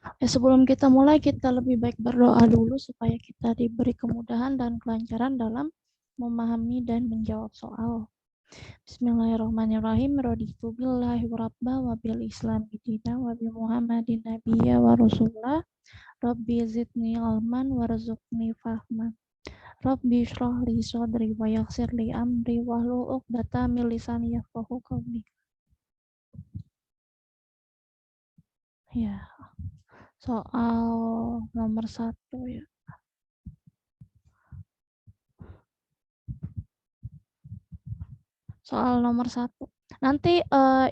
Sebelum kita mulai, kita lebih baik berdoa dulu supaya kita diberi kemudahan dan kelancaran dalam memahami dan menjawab soal. Bismillahirrahmanirrahim. Raditu billahi rabba wa bil islam dina wa bi Muhammadin nabiyya wa rasulullah. Rabbi zidni ilman warzuqni fahman. Rabbi shrah li sadri wa yassir li amri wahlul 'uqdatam min lisani yafqahu qawli. Ya, soal nomor 1 ya. Soal nomor 1. Nanti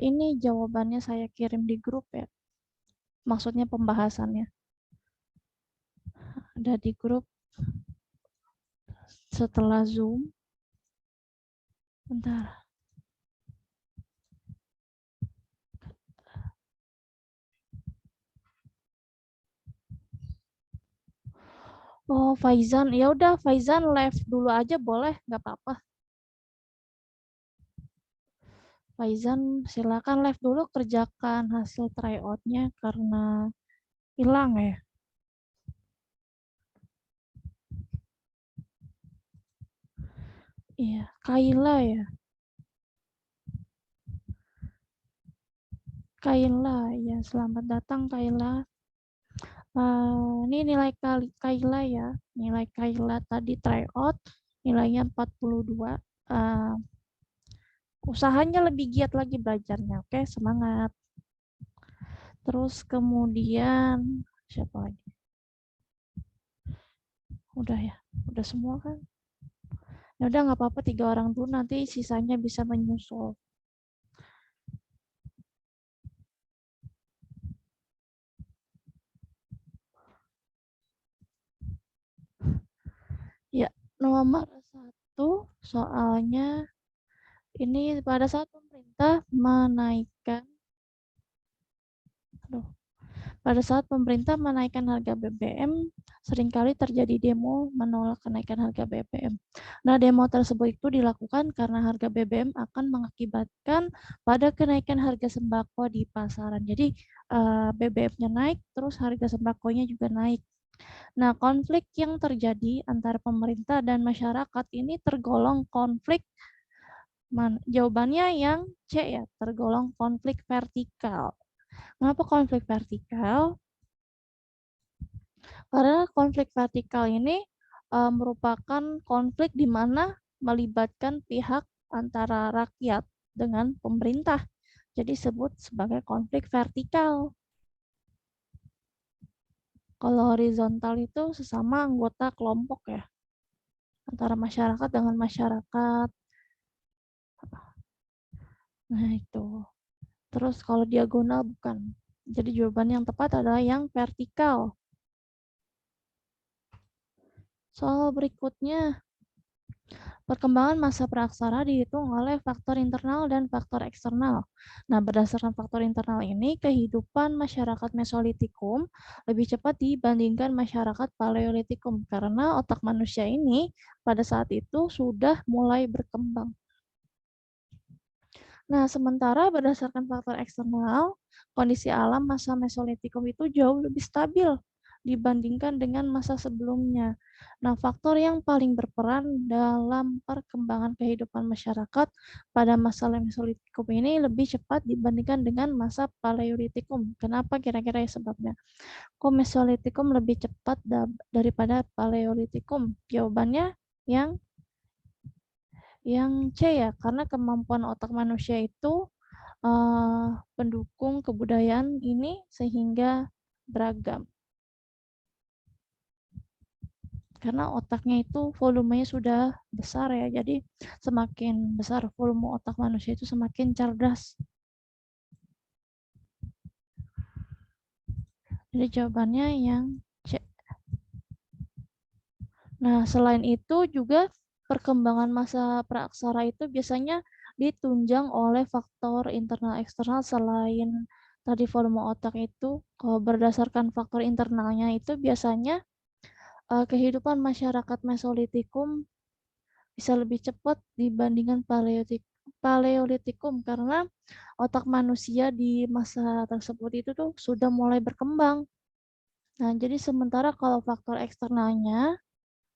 ini jawabannya saya kirim di grup ya. Maksudnya pembahasannya. Ada di grup setelah Zoom. Bentar. Oh, Faizan. Ya udah, Faizan live dulu aja boleh, nggak apa-apa. Faizan silakan live dulu, kerjakan hasil tryout-nya karena hilang ya. Iya, Kaila ya. Kaila ya, selamat datang Kaila. Ini nilai Kaila ya. Nilai Kaila tadi tryout nilainya 42. Usahanya lebih giat lagi belajarnya. Oke, semangat. Terus kemudian siapa lagi? Udah ya, udah semua kan? Ya udah nggak apa-apa 3 orang dulu, nanti sisanya bisa menyusul. Ya, nomor 1 soalnya ini pada saat pemerintah menaikkan aduh, pada saat pemerintah menaikkan harga BBM, seringkali terjadi demo menolak kenaikan harga BBM. Nah, demo tersebut itu dilakukan karena harga BBM akan mengakibatkan pada kenaikan harga sembako di pasaran. Jadi, BBM-nya naik, terus harga sembakonya juga naik. Nah, konflik yang terjadi antara pemerintah dan masyarakat ini tergolong konflik jawabannya yang C ya, tergolong konflik vertikal. Kenapa konflik vertikal? Karena konflik vertikal ini merupakan konflik di mana melibatkan pihak antara rakyat dengan pemerintah. Jadi disebut sebagai konflik vertikal. Kalau horizontal itu sesama anggota kelompok ya, antara masyarakat dengan masyarakat. Nah itu. Terus kalau diagonal bukan. Jadi jawaban yang tepat adalah yang vertikal. Soal berikutnya, perkembangan masa praksara dihitung oleh faktor internal dan faktor eksternal. Nah, berdasarkan faktor internal ini, kehidupan masyarakat Mesolitikum lebih cepat dibandingkan masyarakat Paleolitikum karena otak manusia ini pada saat itu sudah mulai berkembang. Nah, sementara berdasarkan faktor eksternal, kondisi alam masa Mesolitikum itu jauh lebih stabil dibandingkan dengan masa sebelumnya. Nah, faktor yang paling berperan dalam perkembangan kehidupan masyarakat pada masa Mesolitikum ini lebih cepat dibandingkan dengan masa Paleolitikum. Kenapa kira-kira ya sebabnya? Kok Mesolitikum lebih cepat daripada Paleolitikum? Jawabannya yang C ya, karena kemampuan otak manusia itu pendukung kebudayaan ini sehingga beragam. Karena otaknya itu volumenya sudah besar ya, jadi semakin besar volume otak manusia itu semakin cerdas. Jadi jawabannya yang C. Nah, selain itu juga perkembangan masa praaksara itu biasanya ditunjang oleh faktor internal eksternal selain tadi volume otak itu. Kalau berdasarkan faktor internalnya itu biasanya kehidupan masyarakat Mesolitikum bisa lebih cepat dibandingkan Paleolitikum karena otak manusia di masa tersebut itu tuh sudah mulai berkembang. Nah, jadi sementara kalau faktor eksternalnya,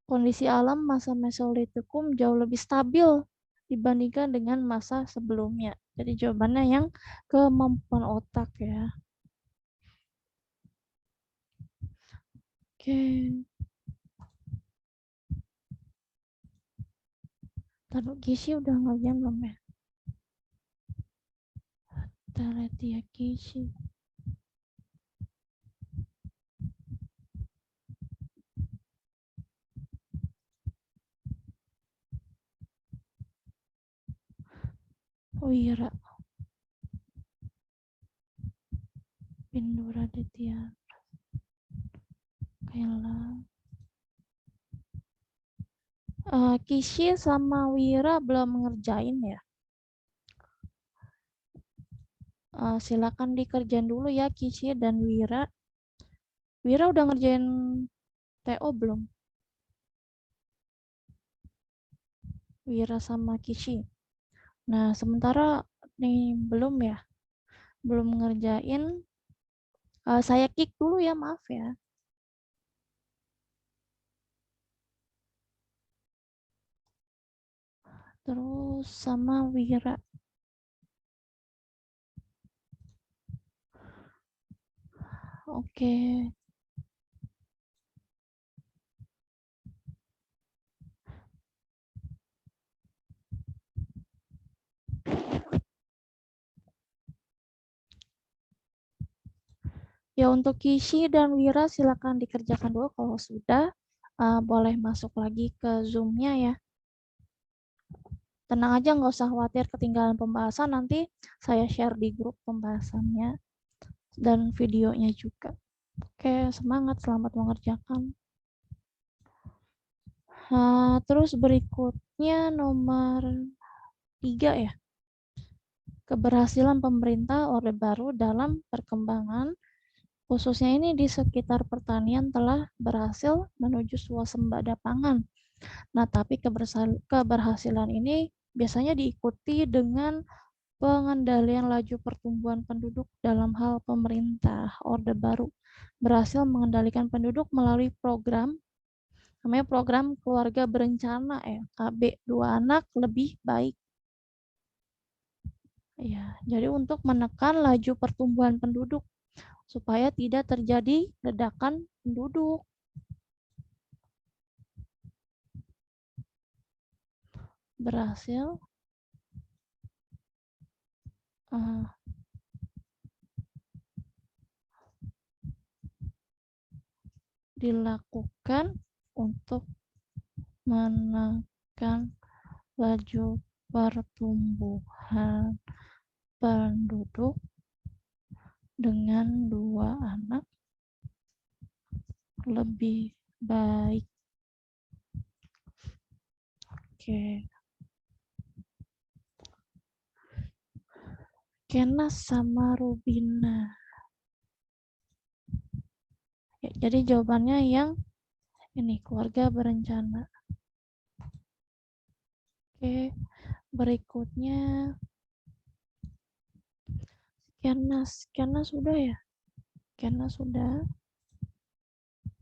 kondisi alam masa Mesolitikum jauh lebih stabil dibandingkan dengan masa sebelumnya. Jadi jawabannya yang kemampuan otak ya. Oke. Taruh Gizi udah ngerjain belum ya? Kita lihat ya Gizi. Wira, Pindura Ditya, Kayla. Kishi sama Wira belum ngerjain ya. Silakan dikerjain dulu ya Kishi dan Wira. Wira udah ngerjain TO belum? Wira sama Kishi. Nah, sementara nih belum ya. Belum ngerjain. Saya kick dulu ya, maaf ya. Terus sama Wira. Oke. Ya untuk Kishi dan Wira silakan dikerjakan dulu kalau sudah. Boleh masuk lagi ke Zoom-nya ya. Tenang aja, nggak usah khawatir ketinggalan pembahasan. Nanti saya share di grup pembahasannya dan videonya juga. Oke, semangat, selamat mengerjakan. Terus berikutnya nomor 3 ya. Keberhasilan pemerintah Orde Baru dalam perkembangan, khususnya ini di sekitar pertanian, telah berhasil menuju swasembada pangan. Nah, tapi keberhasilan ini biasanya diikuti dengan pengendalian laju pertumbuhan penduduk dalam hal pemerintah Orde Baru berhasil mengendalikan penduduk melalui program namanya program keluarga berencana ya, KB 2 anak lebih baik. Ya, jadi untuk menekan laju pertumbuhan penduduk supaya tidak terjadi ledakan penduduk. Berhasil dilakukan untuk menekan laju pertumbuhan penduduk dengan 2 anak lebih baik. Oke. Kenas sama Rubina. Ya, jadi jawabannya yang ini, keluarga berencana. Oke, berikutnya Kenas sudah ya? Kenas sudah.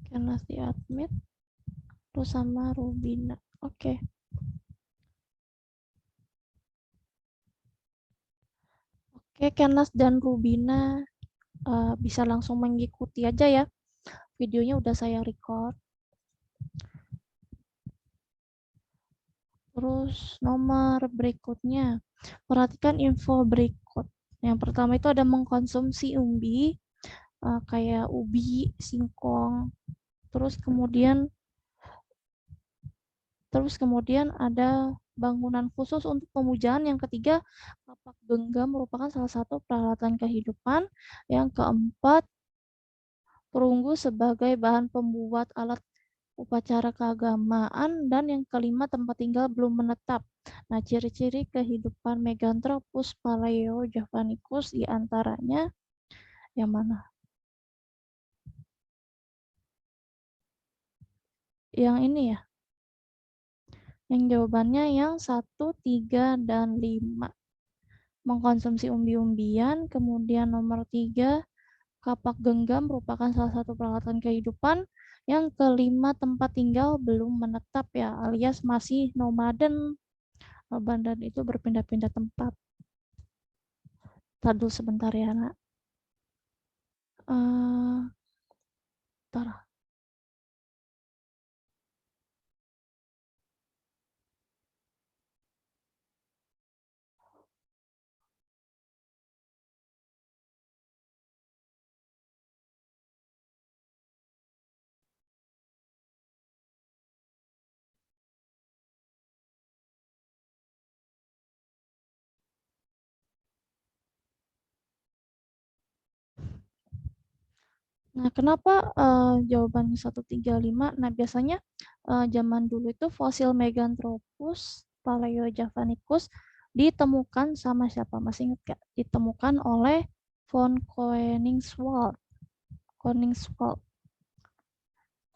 Kenas diadmit. Terus sama Rubina. Oke. Oke, Kenas dan Rubina bisa langsung mengikuti aja ya. Videonya udah saya record. Terus nomor berikutnya, perhatikan info berikut. Yang pertama itu ada mengkonsumsi umbi, kayak ubi, singkong. Terus kemudian ada bangunan khusus untuk pemujaan. Yang ketiga, kapak genggam merupakan salah satu peralatan kehidupan. Yang keempat, perunggu sebagai bahan pembuat alat upacara keagamaan. Dan yang kelima, tempat tinggal belum menetap. Nah, ciri-ciri kehidupan Meganthropus paleojavanicus diantaranya yang mana? Yang ini ya. Yang jawabannya yang 1, 3, dan 5. Mengkonsumsi umbi-umbian. Kemudian nomor 3, Kapak genggam merupakan salah satu peralatan kehidupan. Yang kelima, tempat tinggal belum menetap ya, alias masih nomaden. Nomaden itu berpindah-pindah tempat. Tadi sebentar ya, Nak. Bentar. Nah, kenapa jawabannya 135? Nah, biasanya zaman dulu itu fosil Meganthropus paleojavanicus ditemukan sama siapa? Masih ingat gak? Ditemukan oleh von Koenigswald. Koenigswald.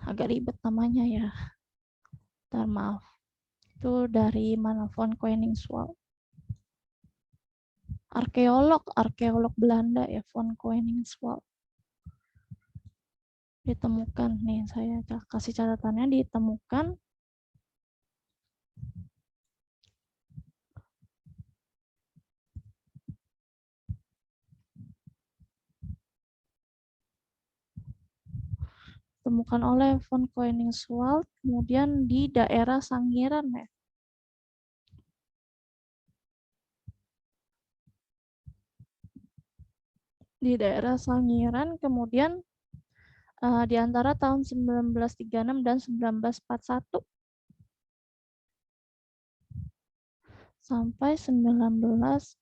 Agak ribet namanya ya. Bentar, maaf. Itu dari mana? Von Koenigswald. Arkeolog Belanda ya, von Koenigswald. Ditemukan nih, saya kasih catatannya, ditemukan oleh von Koenigswald, kemudian di daerah Sangiran ya. Di daerah Sangiran, kemudian di antara tahun 1936 dan 1941 sampai 1941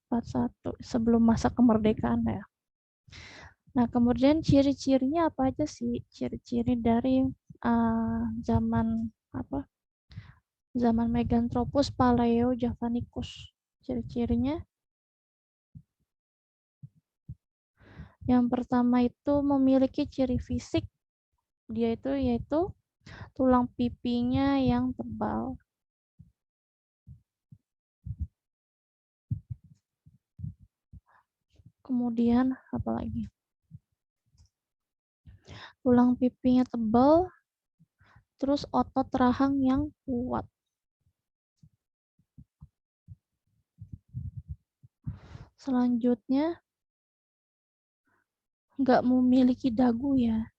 sebelum masa kemerdekaan ya. Nah, kemudian ciri-cirinya apa aja sih? Ciri-ciri dari zaman apa? Zaman Meganthropus paleojavanicus. Ciri-cirinya yang pertama itu memiliki ciri fisik, dia itu yaitu tulang pipinya yang tebal. Kemudian apa lagi? Tulang pipinya tebal, terus otot rahang yang kuat. Selanjutnya nggak memiliki dagu ya.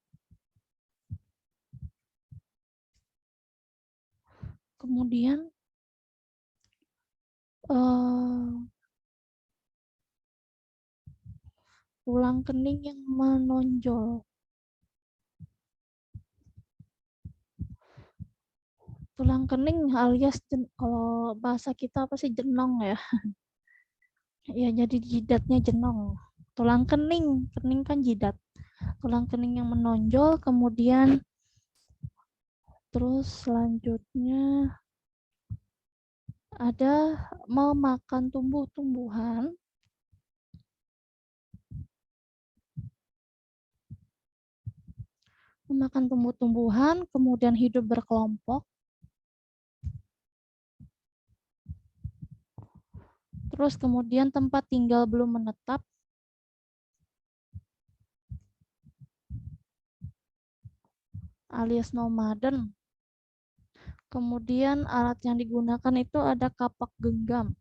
Kemudian tulang kening yang menonjol. Tulang kening alias kalau bahasa kita apa sih, jenong ya. Ya, jadi jidatnya jenong. Tulang kening, kening kan jidat. Tulang kening yang menonjol, kemudian terus selanjutnya ada memakan tumbuh-tumbuhan. Memakan tumbuh-tumbuhan, kemudian hidup berkelompok. Terus kemudian tempat tinggal belum menetap. Alias nomaden. Kemudian alat yang digunakan itu ada kapak genggam.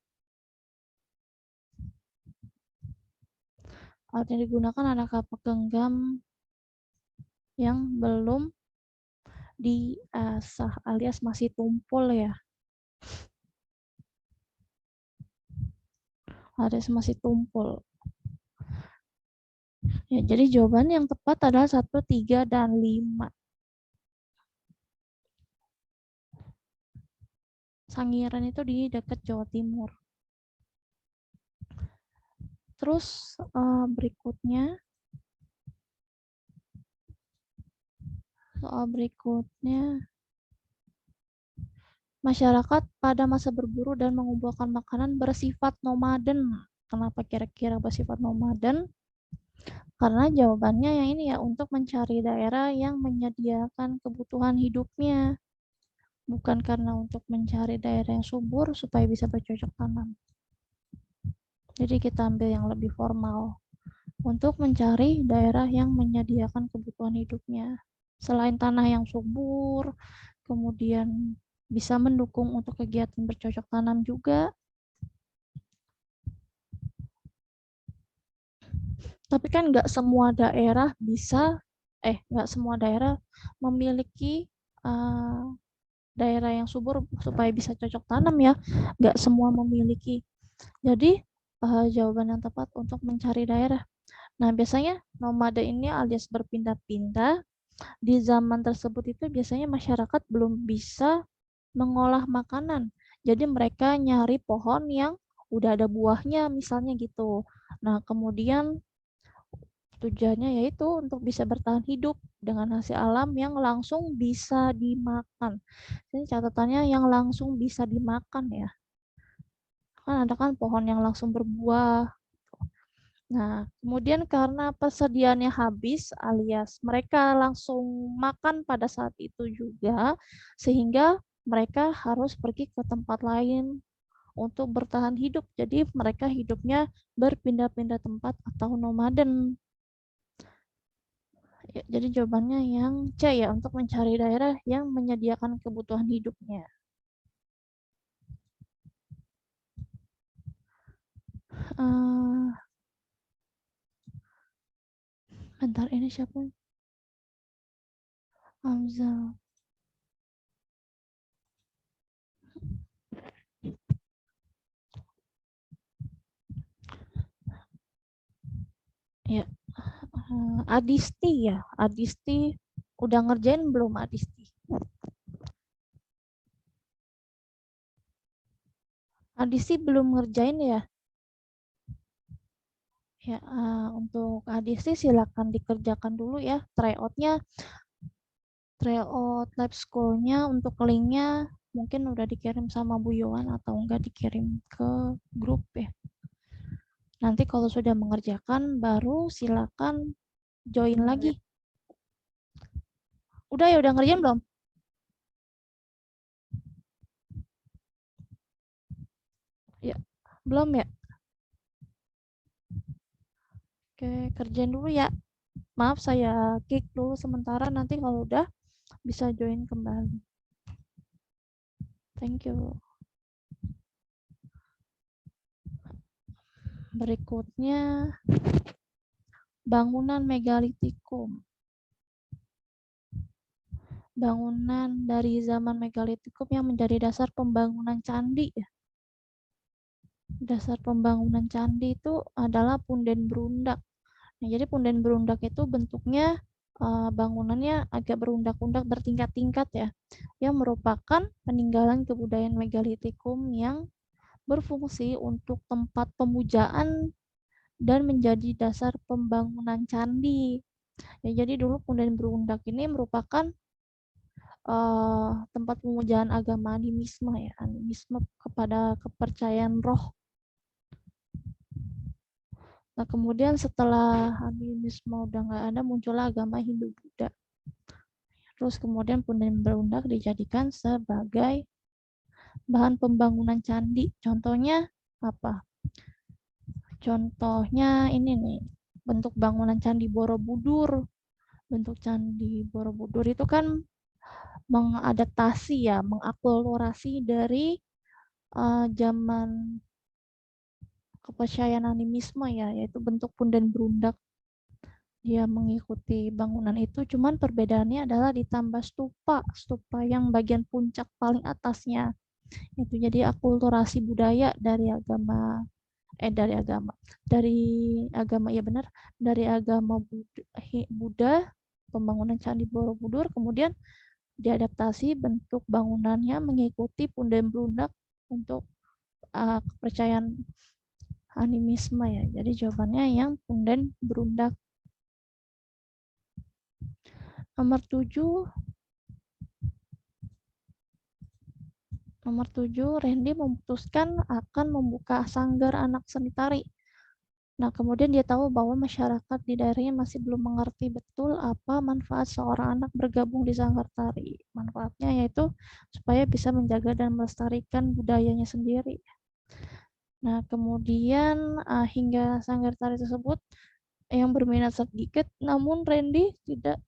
Alat yang digunakan ada kapak genggam yang belum diasah alias masih tumpul ya. Alias masih tumpul. Ya, jadi jawaban yang tepat adalah 1, 3, dan 5. Sangiran itu di dekat Jawa Timur. Terus berikutnya, masyarakat pada masa berburu dan mengumpulkan makanan bersifat nomaden. Kenapa kira-kira bersifat nomaden? Karena jawabannya yang ini ya, untuk mencari daerah yang menyediakan kebutuhan hidupnya. Bukan karena untuk mencari daerah yang subur supaya bisa bercocok tanam. Jadi kita ambil yang lebih formal. untuk mencari daerah yang menyediakan kebutuhan hidupnya. Selain tanah yang subur, kemudian bisa mendukung untuk kegiatan bercocok tanam juga. Tapi kan nggak semua daerah nggak semua daerah memiliki daerah yang subur supaya bisa cocok tanam ya. Nggak semua memiliki. Jadi jawaban yang tepat untuk mencari daerah. Nah, biasanya nomade ini alias berpindah-pindah. Di zaman tersebut itu biasanya masyarakat belum bisa mengolah makanan. Jadi mereka nyari pohon yang udah ada buahnya misalnya gitu. Nah, kemudian tujuannya yaitu untuk bisa bertahan hidup dengan hasil alam yang langsung bisa dimakan. Ini catatannya yang langsung bisa dimakan ya. Kan ada kan pohon yang langsung berbuah. Nah, kemudian karena persediaannya habis alias mereka langsung makan pada saat itu juga, sehingga mereka harus pergi ke tempat lain untuk bertahan hidup. Jadi mereka hidupnya berpindah-pindah tempat atau nomaden. Ya, jadi jawabannya yang C ya, untuk mencari daerah yang menyediakan kebutuhan hidupnya. Bentar, ini siapa? Hamzah. Ya, Adisti ya. Adisti udah ngerjain belum Adisti? Adisti belum ngerjain ya? Ya, untuk Adisti silakan dikerjakan dulu ya. Tryout lab school-nya untuk linknya mungkin udah dikirim sama Bu Yohan atau enggak dikirim ke grup ya. Nanti kalau sudah mengerjakan baru silakan join lagi. Udah ya, udah ngerjain belum? Ya, belum ya? Oke, kerjain dulu ya. Maaf, saya kick dulu sementara, nanti kalau udah bisa join kembali. Thank you. Berikutnya, bangunan megalitikum. Bangunan dari zaman megalitikum yang menjadi dasar pembangunan candi ya. Dasar pembangunan candi itu adalah punden berundak. Nah, jadi punden berundak itu bentuknya bangunannya agak berundak-undak bertingkat-tingkat ya, yang merupakan peninggalan kebudayaan megalitikum yang berfungsi untuk tempat pemujaan dan menjadi dasar pembangunan candi. Ya, jadi dulu punden berundak ini merupakan tempat pemujaan agama animisme ya, animisme kepada kepercayaan roh. Nah, kemudian setelah animisme udah nggak ada, muncullah agama Hindu-Buddha. Terus kemudian punden berundak dijadikan sebagai bahan pembangunan candi. Contohnya apa? Contohnya ini nih, bentuk bangunan Candi Borobudur. Bentuk Candi Borobudur itu kan mengadaptasi ya, mengakulturasi dari zaman kepercayaan animisme ya, yaitu bentuk punden berundak. Dia mengikuti bangunan itu, cuman perbedaannya adalah ditambah stupa yang bagian puncak paling atasnya. Itu jadi akulturasi budaya dari agama ya benar, dari agama Buddha, pembangunan Candi Borobudur, kemudian diadaptasi bentuk bangunannya mengikuti punden berundak untuk kepercayaan animisme ya. Jadi jawabannya yang punden berundak. Nomor 7, Randy memutuskan akan membuka sanggar anak seni tari. Nah, kemudian dia tahu bahwa masyarakat di daerahnya masih belum mengerti betul apa manfaat seorang anak bergabung di sanggar tari. Manfaatnya yaitu supaya bisa menjaga dan melestarikan budayanya sendiri. Nah, kemudian hingga sanggar tari tersebut yang berminat sedikit, namun Randy tidak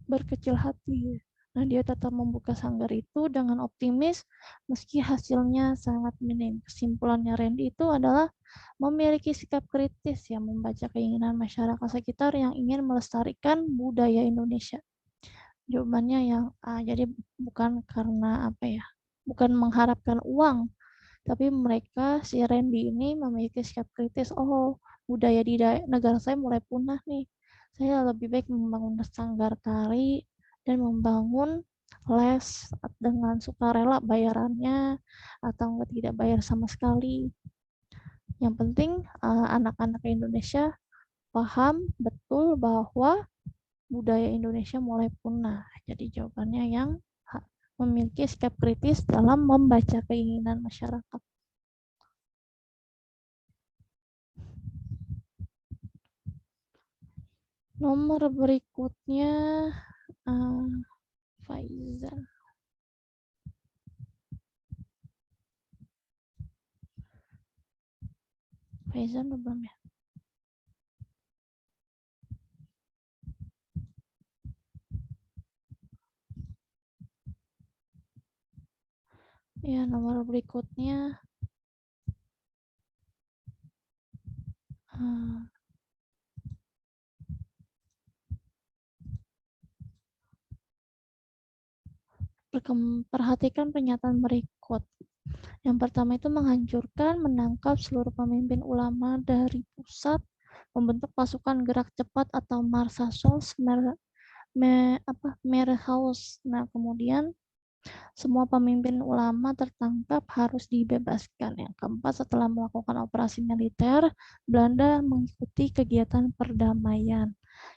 berkecil hati. Nah, dia tetap membuka sanggar itu dengan optimis meski hasilnya sangat minim. Kesimpulannya Randy itu adalah memiliki sikap kritis yang membaca keinginan masyarakat sekitar yang ingin melestarikan budaya Indonesia. Jawabannya yang A. Jadi bukan karena apa ya? Bukan mengharapkan uang, tapi mereka si Randy ini memiliki sikap kritis. Oh, budaya di negara saya mulai punah nih. Saya lebih baik membangun sanggar tari dan membangun les dengan sukarela bayarannya atau enggak tidak bayar sama sekali. Yang penting anak-anak Indonesia paham betul bahwa budaya Indonesia mulai punah. Jadi jawabannya yang memiliki sikap kritis dalam membaca keinginan masyarakat. Nomor berikutnya Faizan. Faizan belum ya? Ya, nomor berikutnya perhatikan pernyataan berikut. Yang pertama itu menghancurkan, menangkap seluruh pemimpin ulama dari pusat, membentuk pasukan gerak cepat atau Marsasos Merhaus. Nah, kemudian semua pemimpin ulama tertangkap harus dibebaskan. Yang keempat, setelah melakukan operasi militer, Belanda mengikuti kegiatan perdamaian.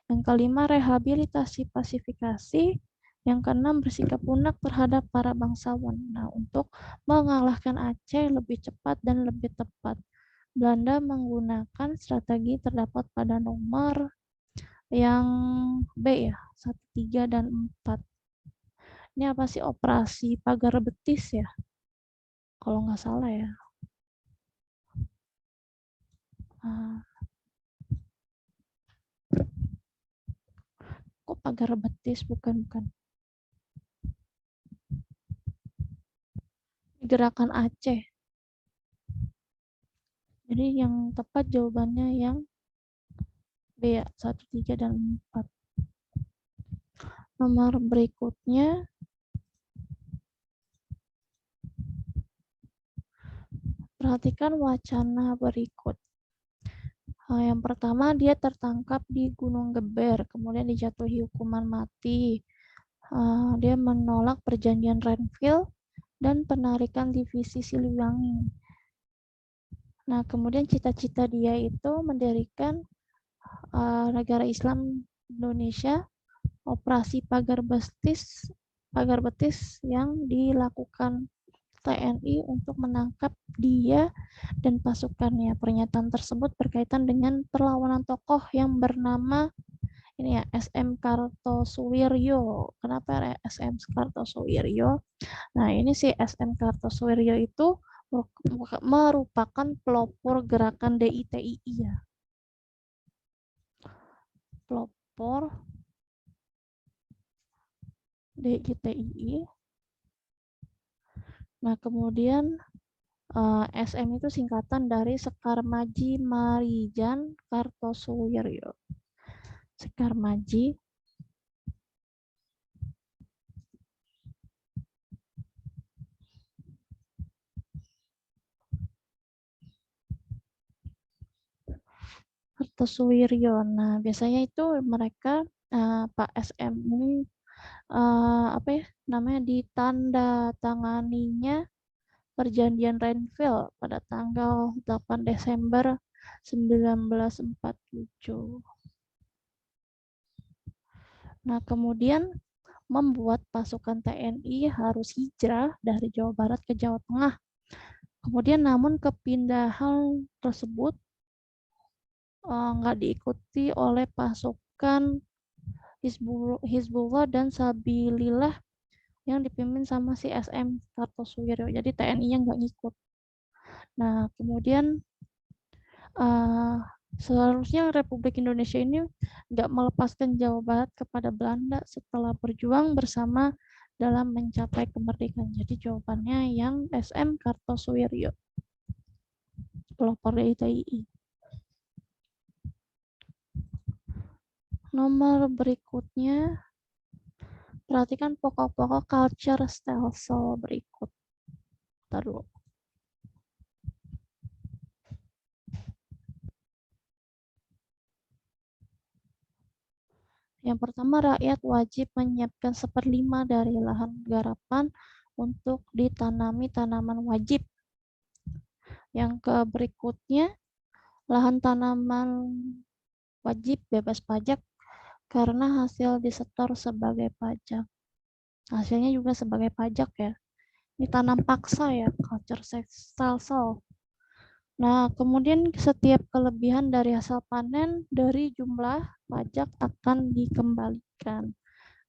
Yang kelima, rehabilitasi pasifikasi. Yang keenam, bersikap lunak terhadap para bangsawan. Nah, untuk mengalahkan Aceh lebih cepat dan lebih tepat, Belanda menggunakan strategi terdapat pada nomor yang B ya, 1, 3, dan 4. Ini apa sih, operasi pagar betis ya? Kalau nggak salah ya. Kok pagar betis? Bukan. Gerakan Aceh. Jadi yang tepat jawabannya yang B ya, 1, 3, dan 4. Nomor berikutnya perhatikan wacana berikut. Yang pertama, dia tertangkap di Gunung Geber, kemudian dijatuhi hukuman mati. Dia menolak perjanjian Renville dan penarikan divisi Siliwangi. Nah, kemudian cita-cita dia itu mendirikan negara Islam Indonesia, operasi pagar betis yang dilakukan TNI untuk menangkap dia dan pasukannya. Pernyataan tersebut berkaitan dengan perlawanan tokoh yang bernama ini ya, SM Kartosuwiryo. Kenapa SM Kartosuwiryo? Nah, ini si SM Kartosuwiryo itu merupakan pelopor gerakan DITII ya. Pelopor DITII. Nah, kemudian SM itu singkatan dari Sekar Maji Marijan Kartosuwiryo. Sekar Maji Kartosuwiryo. Nah, biasanya itu mereka Pak SM ini apa ya namanya, ditanda tanganinya perjanjian Renville pada tanggal 8 Desember 1947. Nah, kemudian membuat pasukan TNI harus hijrah dari Jawa Barat ke Jawa Tengah. Kemudian namun kepindahan tersebut nggak diikuti oleh pasukan Hizbullah dan Sabilillah yang dipimpin sama si SM Kartosuwiryo. Jadi TNI-nya nggak ngikut. Nah, kemudian Seharusnya Republik Indonesia ini nggak melepaskan Jawa Barat kepada Belanda setelah berjuang bersama dalam mencapai kemerdekaan. Jadi jawabannya yang SM Kartosuwiryo, pelopor DITII. Nomor berikutnya, perhatikan pokok-pokok culture stelsel berikut. Taruh. Yang pertama, rakyat wajib menyiapkan 1/5 dari lahan garapan untuk ditanami tanaman wajib. Yang berikutnya, lahan tanaman wajib bebas pajak karena hasil disetor sebagai pajak. Hasilnya juga sebagai pajak ya. Ini tanam paksa ya, culture stelsel. Nah, kemudian setiap kelebihan dari hasil panen dari jumlah pajak akan dikembalikan.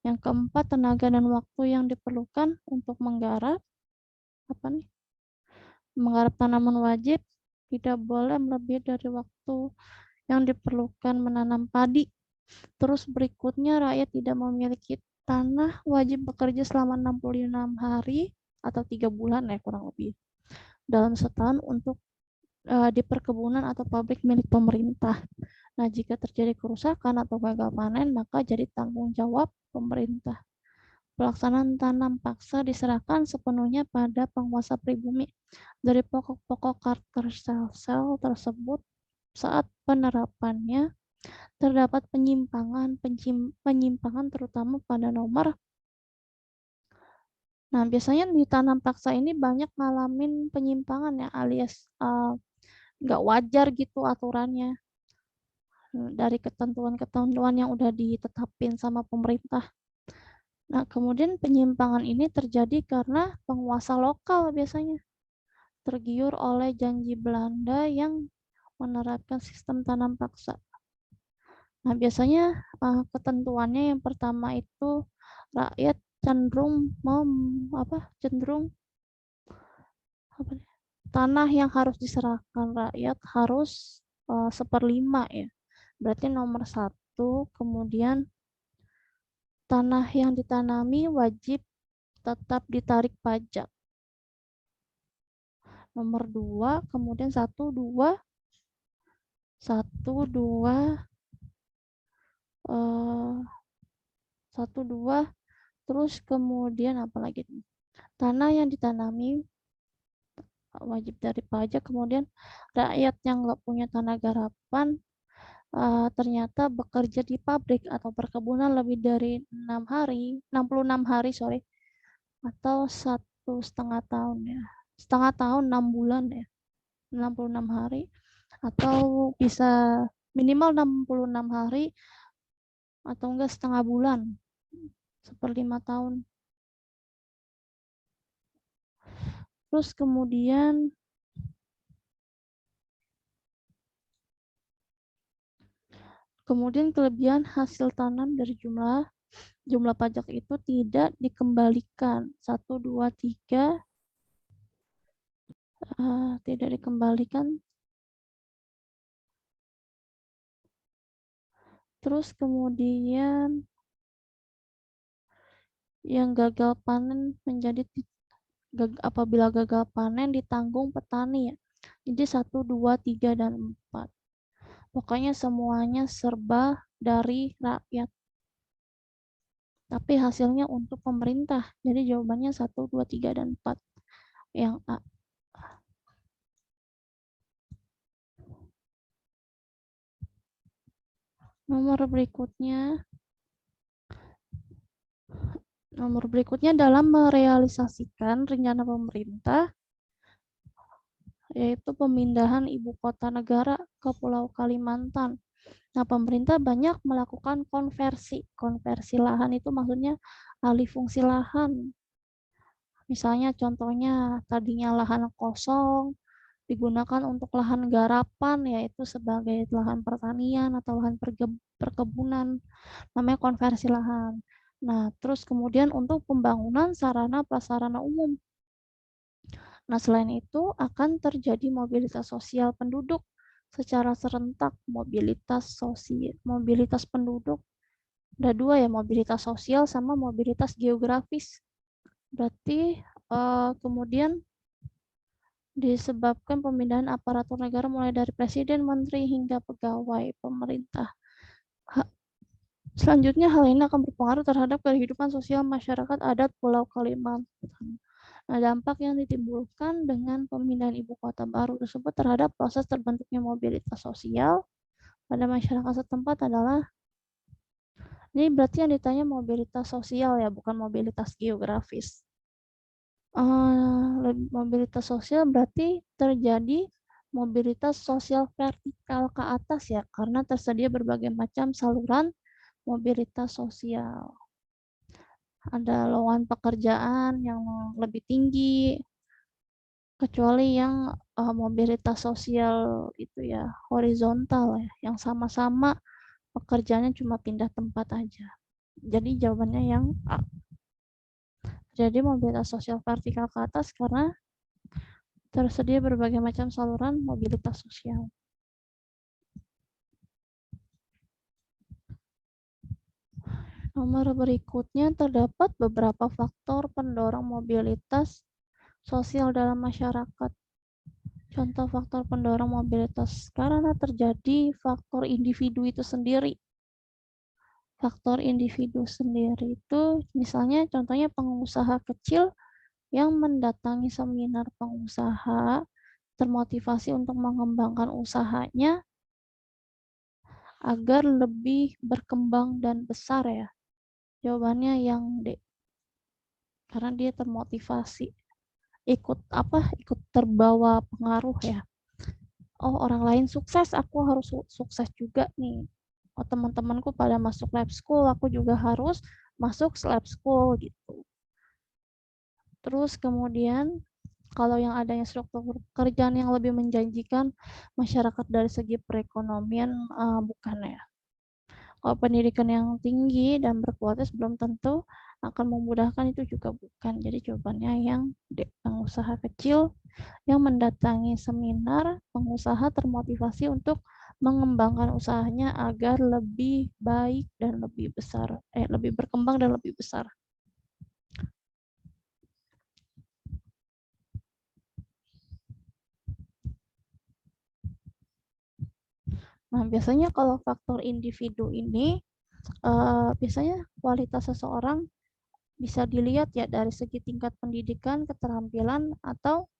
Yang keempat, tenaga dan waktu yang diperlukan untuk menggarap tanaman wajib tidak boleh melebihi dari waktu yang diperlukan menanam padi. Terus berikutnya, rakyat tidak memiliki tanah wajib bekerja selama 66 hari atau 3 bulan ya kurang lebih dalam setahun untuk di perkebunan atau pabrik milik pemerintah. Nah, jika terjadi kerusakan atau gagal panen, maka jadi tanggung jawab pemerintah. Pelaksanaan tanam paksa diserahkan sepenuhnya pada penguasa pribumi. Dari pokok-pokok culture stelsel tersebut, saat penerapannya terdapat penyimpangan terutama pada nomor. Nah, biasanya di tanam paksa ini banyak ngalamin penyimpangan ya, alias nggak wajar gitu aturannya dari ketentuan-ketentuan yang udah ditetapin sama pemerintah. Nah, kemudian penyimpangan ini terjadi karena penguasa lokal biasanya tergiur oleh janji Belanda yang menerapkan sistem tanam paksa. Nah, biasanya ketentuannya yang pertama itu rakyat cenderung tanah yang harus diserahkan rakyat harus 1/5 ya. Berarti nomor 1, kemudian tanah yang ditanami wajib tetap ditarik pajak. Nomor 2, kemudian 1, 2, terus kemudian apa lagi? Tanah yang ditanami wajib dari pajak, kemudian rakyat yang nggak punya tanah garapan ternyata bekerja di pabrik atau perkebunan lebih dari 66 hari atau 1,5 tahun ya, 1/2 tahun 6 bulan ya, 66 hari atau bisa minimal 66 hari atau enggak setengah bulan, 1/5 tahun. Terus kemudian kelebihan hasil tanam dari jumlah pajak itu tidak dikembalikan. 1, 2, 3 tidak dikembalikan. Terus kemudian yang gagal panen apabila gagal panen ditanggung petani ya. Jadi 1, 2, 3, dan 4. Pokoknya semuanya serba dari rakyat. Tapi hasilnya untuk pemerintah. Jadi jawabannya 1, 2, 3, dan 4. Yang A. Nomor berikutnya dalam merealisasikan rencana pemerintah yaitu pemindahan ibu kota negara ke Pulau Kalimantan. Nah, pemerintah banyak melakukan konversi. Konversi lahan itu maksudnya alih fungsi lahan. Misalnya contohnya tadinya lahan kosong digunakan untuk lahan garapan, yaitu sebagai lahan pertanian atau lahan perkebunan. Namanya konversi lahan. Nah, terus kemudian untuk pembangunan sarana prasarana umum. Nah, selain itu akan terjadi mobilitas sosial penduduk secara serentak mobilitas penduduk. Ada dua ya, mobilitas sosial sama mobilitas geografis. Berarti kemudian disebabkan pemindahan aparatur negara mulai dari presiden, menteri, hingga pegawai pemerintah. Selanjutnya, hal ini akan berpengaruh terhadap kehidupan sosial masyarakat adat Pulau Kalimantan. Nah, dampak yang ditimbulkan dengan pemindahan ibu kota baru tersebut terhadap proses terbentuknya mobilitas sosial pada masyarakat setempat adalah, ini berarti yang ditanya mobilitas sosial ya, bukan mobilitas geografis. Mobilitas sosial berarti terjadi mobilitas sosial vertikal ke atas ya, karena tersedia berbagai macam saluran mobilitas sosial. Ada lowongan pekerjaan yang lebih tinggi, kecuali yang mobilitas sosial itu ya horizontal ya, yang sama-sama pekerjaannya cuma pindah tempat aja. Jadi jawabannya yang A. Jadi mobilitas sosial vertikal ke atas karena tersedia berbagai macam saluran mobilitas sosial. Nomor berikutnya, terdapat beberapa faktor pendorong mobilitas sosial dalam masyarakat. Contoh faktor pendorong mobilitas karena terjadi faktor individu itu sendiri. Faktor individu sendiri itu misalnya contohnya pengusaha kecil yang mendatangi seminar pengusaha termotivasi untuk mengembangkan usahanya agar lebih berkembang dan besar ya. Jawabannya yang D. Karena dia termotivasi. Ikut terbawa pengaruh ya. Oh, orang lain sukses, aku harus sukses juga nih. Oh, teman-temanku pada masuk lab school, aku juga harus masuk lab school gitu. Terus kemudian kalau yang adanya struktur pekerjaan yang lebih menjanjikan masyarakat dari segi perekonomian bukan ya. Kalau pendidikan yang tinggi dan berkualitas belum tentu akan memudahkan, itu juga bukan. Jadi jawabannya yang D, pengusaha kecil yang mendatangi seminar pengusaha termotivasi untuk mengembangkan usahanya agar lebih baik dan lebih besar, lebih berkembang dan lebih besar. Nah, biasanya kalau faktor individu ini, biasanya kualitas seseorang bisa dilihat ya dari segi tingkat pendidikan, keterampilan, atau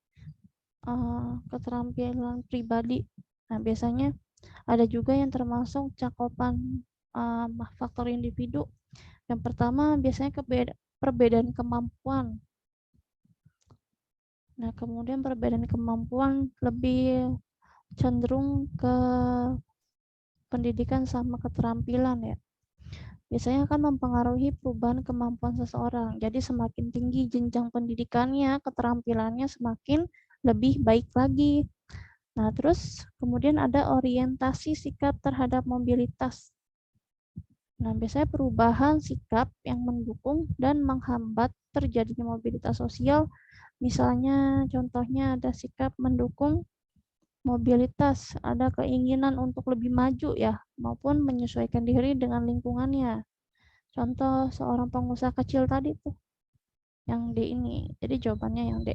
keterampilan pribadi. Nah, biasanya ada juga yang termasuk cakupan faktor individu. Yang pertama biasanya perbedaan kemampuan. Nah, kemudian perbedaan kemampuan lebih cenderung ke pendidikan sama keterampilan ya. Biasanya akan mempengaruhi perubahan kemampuan seseorang. Jadi semakin tinggi jenjang pendidikannya, keterampilannya semakin lebih baik lagi. Nah, terus kemudian ada orientasi sikap terhadap mobilitas. Nah, biasanya perubahan sikap yang mendukung dan menghambat terjadinya mobilitas sosial. Misalnya, contohnya ada sikap mendukung mobilitas, ada keinginan untuk lebih maju ya, maupun menyesuaikan diri dengan lingkungannya. Contoh seorang pengusaha kecil tadi tuh, yang D ini. Jadi jawabannya yang D.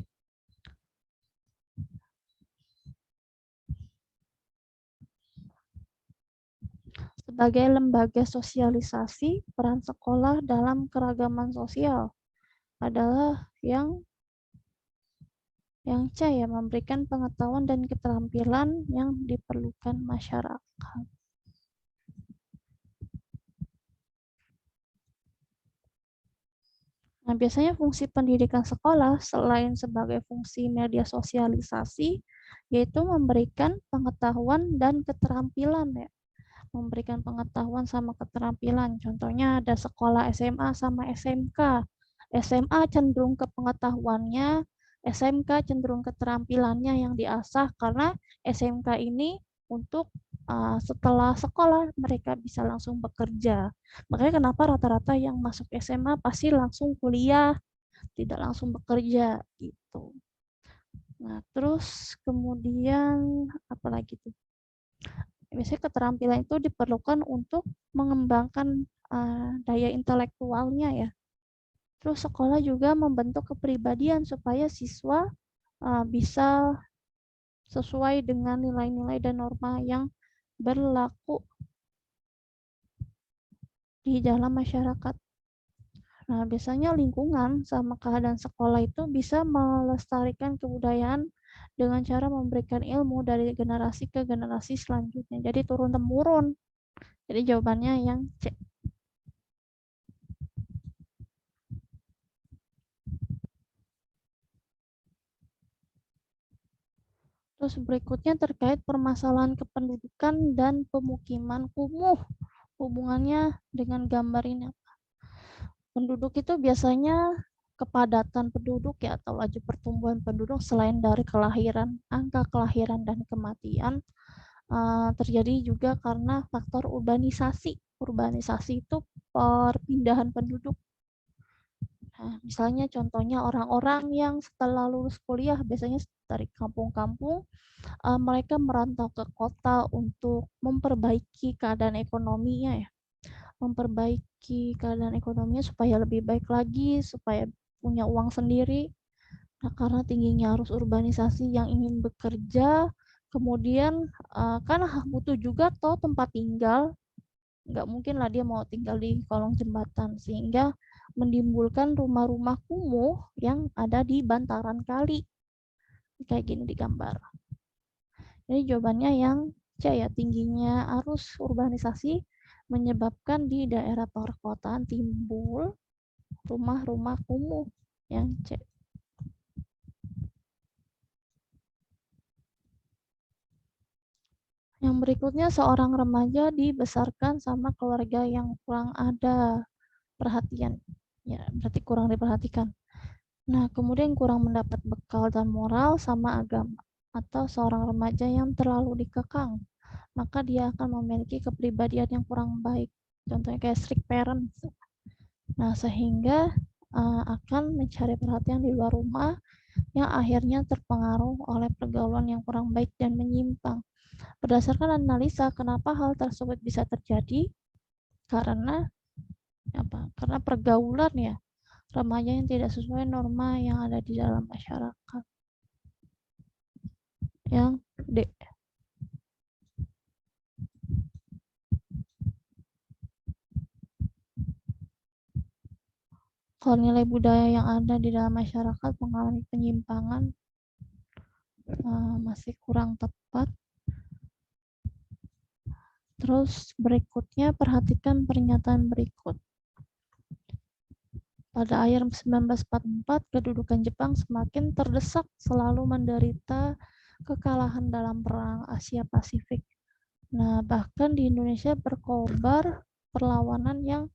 Sebagai lembaga sosialisasi, peran sekolah dalam keragaman sosial adalah yang C ya, memberikan pengetahuan dan keterampilan yang diperlukan masyarakat. Nah, biasanya fungsi pendidikan sekolah selain sebagai fungsi media sosialisasi, yaitu memberikan pengetahuan dan keterampilan ya. Memberikan pengetahuan sama keterampilan. Contohnya ada sekolah SMA sama SMK. SMA cenderung ke pengetahuannya, SMK cenderung keterampilannya yang diasah, karena SMK ini untuk setelah sekolah mereka bisa langsung bekerja. Makanya kenapa rata-rata yang masuk SMA pasti langsung kuliah, tidak langsung bekerja gitu. Nah, terus kemudian apa lagi tuh? Biasanya keterampilan itu diperlukan untuk mengembangkan daya intelektualnya ya. Terus sekolah juga membentuk kepribadian supaya siswa bisa sesuai dengan nilai-nilai dan norma yang berlaku di dalam masyarakat. Nah, biasanya lingkungan sama keadaan sekolah itu bisa melestarikan kebudayaan dengan cara memberikan ilmu dari generasi ke generasi selanjutnya. Jadi turun-temurun. Jadi jawabannya yang C. Terus berikutnya terkait permasalahan kependudukan dan pemukiman kumuh. Hubungannya dengan gambar ini. Penduduk itu biasanya kepadatan penduduk ya atau laju pertumbuhan penduduk selain dari kelahiran, angka kelahiran dan kematian terjadi juga karena faktor urbanisasi. Urbanisasi itu perpindahan penduduk. Nah, misalnya contohnya orang-orang yang setelah lulus kuliah biasanya dari kampung-kampung mereka merantau ke kota untuk memperbaiki keadaan ekonominya ya. Memperbaiki keadaan ekonominya supaya lebih baik lagi, supaya punya uang sendiri. Nah, karena tingginya arus urbanisasi yang ingin bekerja, kemudian kan butuh juga toh tempat tinggal, nggak mungkin lah dia mau tinggal di kolong jembatan, sehingga menimbulkan rumah-rumah kumuh yang ada di bantaran kali, kayak gini di gambar. Jadi jawabannya yang C ya, tingginya arus urbanisasi menyebabkan di daerah perkotaan timbul rumah-rumah kumuh yang C. Yang berikutnya, seorang remaja dibesarkan sama keluarga yang kurang ada perhatian. Ya, berarti kurang diperhatikan. Nah, kemudian kurang mendapat bekal dan moral sama agama. Atau seorang remaja yang terlalu dikekang, maka dia akan memiliki kepribadian yang kurang baik. Contohnya kayak strict parents. Nah, sehingga akan mencari perhatian di luar rumah yang akhirnya terpengaruh oleh pergaulan yang kurang baik dan menyimpang. Berdasarkan analisa, kenapa hal tersebut bisa terjadi? Karena apa? Karena pergaulan ya, remaja yang tidak sesuai norma yang ada di dalam masyarakat. Yang D. Kalau nilai budaya yang ada di dalam masyarakat mengalami penyimpangan masih kurang tepat. Terus berikutnya perhatikan pernyataan berikut. Pada akhir 1944, kedudukan Jepang semakin terdesak, selalu menderita kekalahan dalam Perang Asia Pasifik. Nah, bahkan di Indonesia berkobar perlawanan yang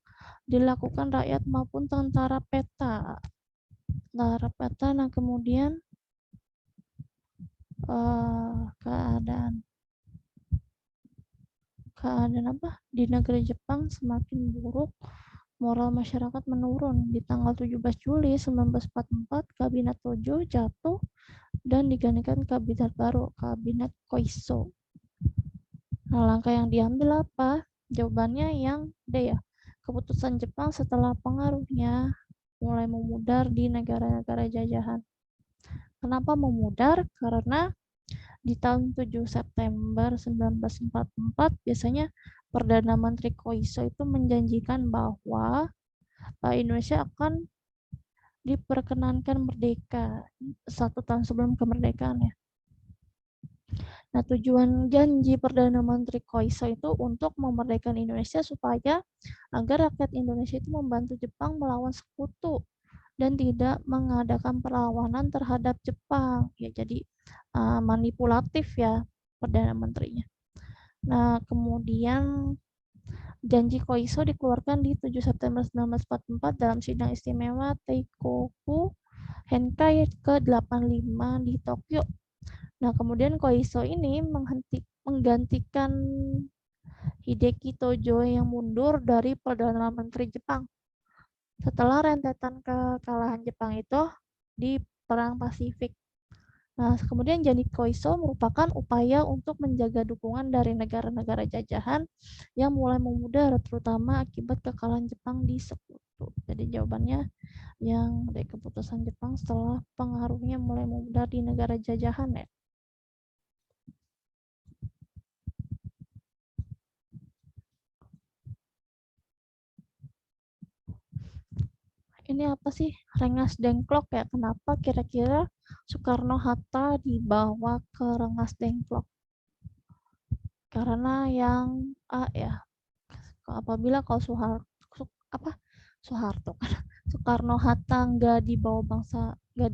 dilakukan rakyat maupun tentara peta. Nah kemudian keadaan apa di negeri Jepang semakin buruk, moral masyarakat menurun. Di tanggal 17 Juli 1944, Kabinet Tojo jatuh dan digantikan kabinet baru, Kabinet Koiso. Nah, langkah yang diambil apa? Jawabannya yang D ya. Keputusan Jepang setelah pengaruhnya mulai memudar di negara-negara jajahan. Kenapa memudar? Karena di tahun 7 September 1944 biasanya Perdana Menteri Koiso itu menjanjikan bahwa Indonesia akan diperkenankan merdeka 1 tahun sebelum kemerdekaan ya. Nah, tujuan janji Perdana Menteri Koiso itu untuk memerdekakan Indonesia supaya agar rakyat Indonesia itu membantu Jepang melawan sekutu dan tidak mengadakan perlawanan terhadap Jepang. Ya, jadi manipulatif ya Perdana Menterinya. Nah, kemudian janji Koiso dikeluarkan di 7 September 1944 dalam sidang istimewa Teikoku Henkai ke-85 di Tokyo. Nah, kemudian Koiso ini menggantikan Hideki Tojo yang mundur dari Perdana Menteri Jepang setelah rentetan kekalahan Jepang itu di Perang Pasifik. Nah, kemudian Janji Koiso merupakan upaya untuk menjaga dukungan dari negara-negara jajahan yang mulai memudar, terutama akibat kekalahan Jepang di Sekutu. Jadi jawabannya yang dari keputusan Jepang setelah pengaruhnya mulai memudar di negara jajahan ya. Ini apa sih Rengas Dengklok ya? Kenapa kira-kira Soekarno-Hatta dibawa ke Rengas Dengklok? Karena yang A ya, apabila kalau Soeharto Soekarno-Hatta nggak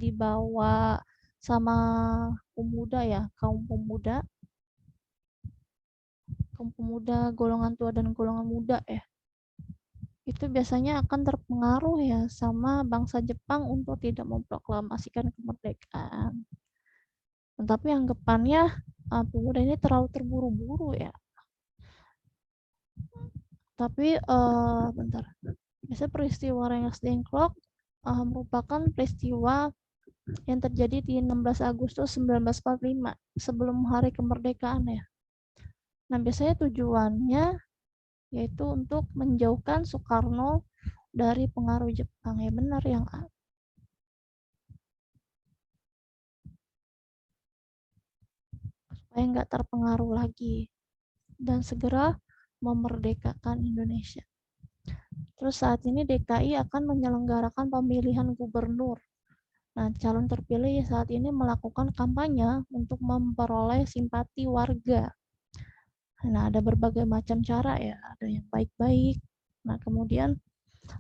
dibawa sama pemuda ya, kaum pemuda golongan tua dan golongan muda ya, itu biasanya akan terpengaruh ya sama bangsa Jepang untuk tidak memproklamasikan kemerdekaan. Tetapi anggapannya pemuda ini terlalu terburu-buru ya. Tapi bentar. Biasanya peristiwa Rengas Dengklok merupakan peristiwa yang terjadi di 16 Agustus 1945 sebelum hari kemerdekaan ya. Nah, biasanya tujuannya yaitu untuk menjauhkan Soekarno dari pengaruh Jepang. Ya benar yang A. Supaya nggak terpengaruh lagi dan segera memerdekakan Indonesia. Terus saat ini DKI akan menyelenggarakan pemilihan gubernur. Nah, calon terpilih saat ini melakukan kampanye untuk memperoleh simpati warga. Nah, ada berbagai macam cara ya, ada yang baik-baik. Nah, kemudian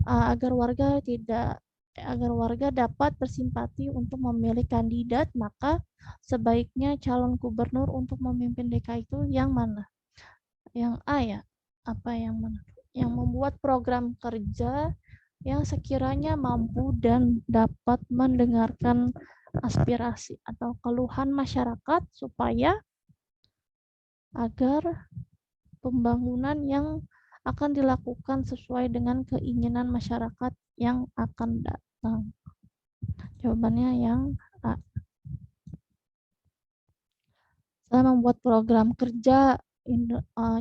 agar warga dapat bersimpati untuk memilih kandidat, maka sebaiknya calon gubernur untuk memimpin DKI itu yang mana? Yang A ya? Apa yang mana? Yang membuat program kerja yang sekiranya mampu dan dapat mendengarkan aspirasi atau keluhan masyarakat supaya agar pembangunan yang akan dilakukan sesuai dengan keinginan masyarakat yang akan datang. Jawabannya yang A. Saya membuat program kerja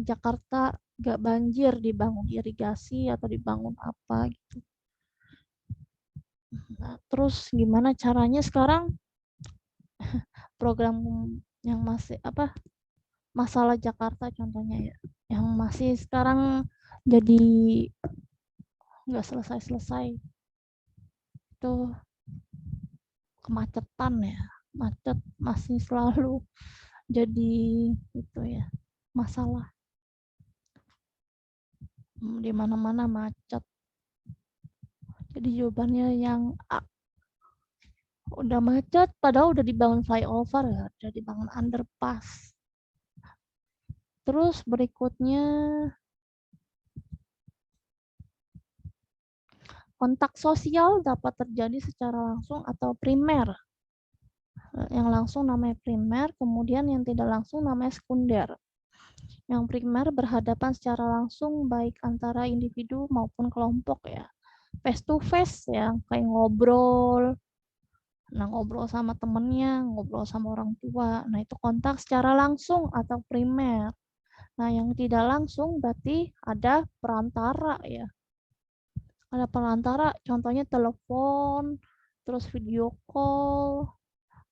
Jakarta gak banjir, dibangun irigasi atau dibangun apa gitu. Nah, terus gimana caranya sekarang program yang masih masalah Jakarta contohnya ya, yang masih sekarang jadi nggak selesai-selesai itu kemacetan ya, macet masih selalu jadi itu ya masalah, di mana-mana macet. Jadi jawabannya yang A. Udah macet padahal udah dibangun flyover ya, udah dibangun underpass. Terus berikutnya kontak sosial dapat terjadi secara langsung atau primer. Yang langsung namanya primer, kemudian yang tidak langsung namanya sekunder. Yang primer berhadapan secara langsung baik antara individu maupun kelompok ya. Face to face ya, kayak ngobrol. Nah, ngobrol sama temennya, ngobrol sama orang tua. Nah, itu kontak secara langsung atau primer. Nah, yang tidak langsung berarti ada perantara ya. Ada perantara, contohnya telepon, terus video call.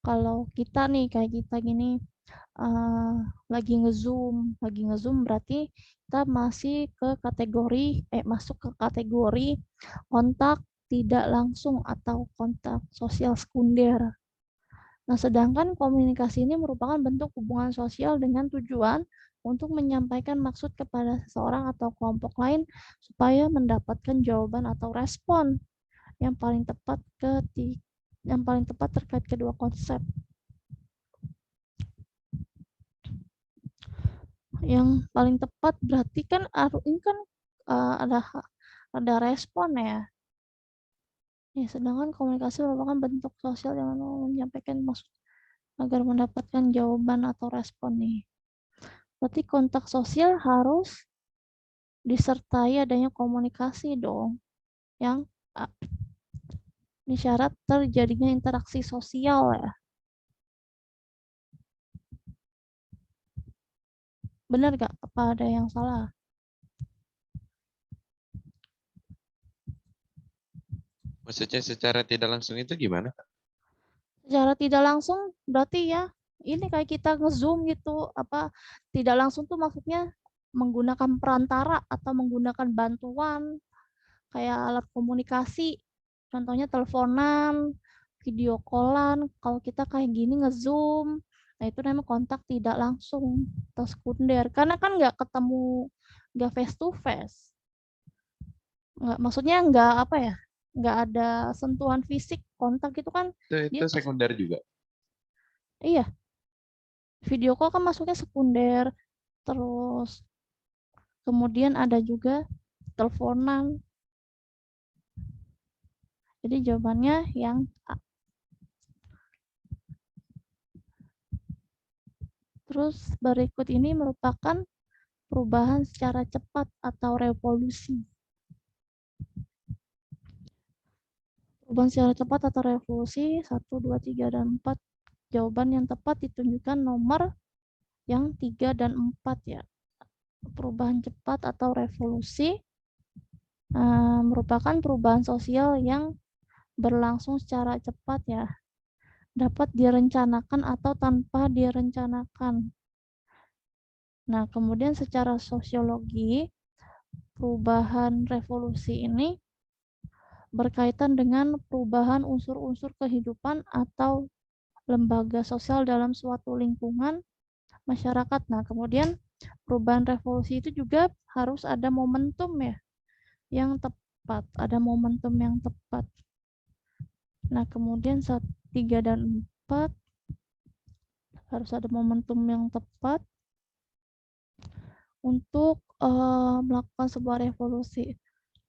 Kalau kita nih, kayak kita gini, lagi ngezoom berarti kita masuk ke kategori kontak tidak langsung atau kontak sosial sekunder. Nah, sedangkan komunikasi ini merupakan bentuk hubungan sosial dengan tujuan untuk menyampaikan maksud kepada seseorang atau kelompok lain supaya mendapatkan jawaban atau respon yang paling tepat terkait kedua konsep. Yang paling tepat berarti kan ini kan ada respon ya. Ya, sedangkan komunikasi merupakan bentuk sosial yang menyampaikan maksud agar mendapatkan jawaban atau respon nih. Berarti kontak sosial harus disertai adanya komunikasi dong. Yang ini syarat terjadinya interaksi sosial ya. Benar nggak? Apa ada yang salah? Maksudnya secara tidak langsung itu gimana? Secara tidak langsung berarti ya ini kayak kita nge-zoom gitu, apa tidak langsung tuh maksudnya menggunakan perantara atau menggunakan bantuan kayak alat komunikasi, contohnya teleponan, video callan. Kalau kita kayak gini nge-zoom, nah itu namanya kontak tidak langsung atau sekunder, karena kan nggak ketemu, nggak face to face, nggak, maksudnya nggak apa ya, nggak ada sentuhan fisik, kontak itu kan Itu dia sekunder juga. iya, video call kan masuknya sekunder. Terus kemudian ada juga teleponan. Jadi jawabannya yang A. Terus berikut ini merupakan perubahan secara cepat atau revolusi. Perubahan secara cepat atau revolusi 1, 2, 3, dan 4. Jawaban yang tepat ditunjukkan nomor yang 3 dan 4 ya. Perubahan cepat atau revolusi merupakan perubahan sosial yang berlangsung secara cepat ya. Dapat direncanakan atau tanpa direncanakan. Nah, kemudian secara sosiologi, perubahan revolusi ini berkaitan dengan perubahan unsur-unsur kehidupan atau lembaga sosial dalam suatu lingkungan masyarakat. Nah, kemudian perubahan revolusi itu juga harus ada momentum ya yang tepat, ada momentum yang tepat. Nah, kemudian 3 dan 4 harus ada momentum yang tepat untuk melakukan sebuah revolusi.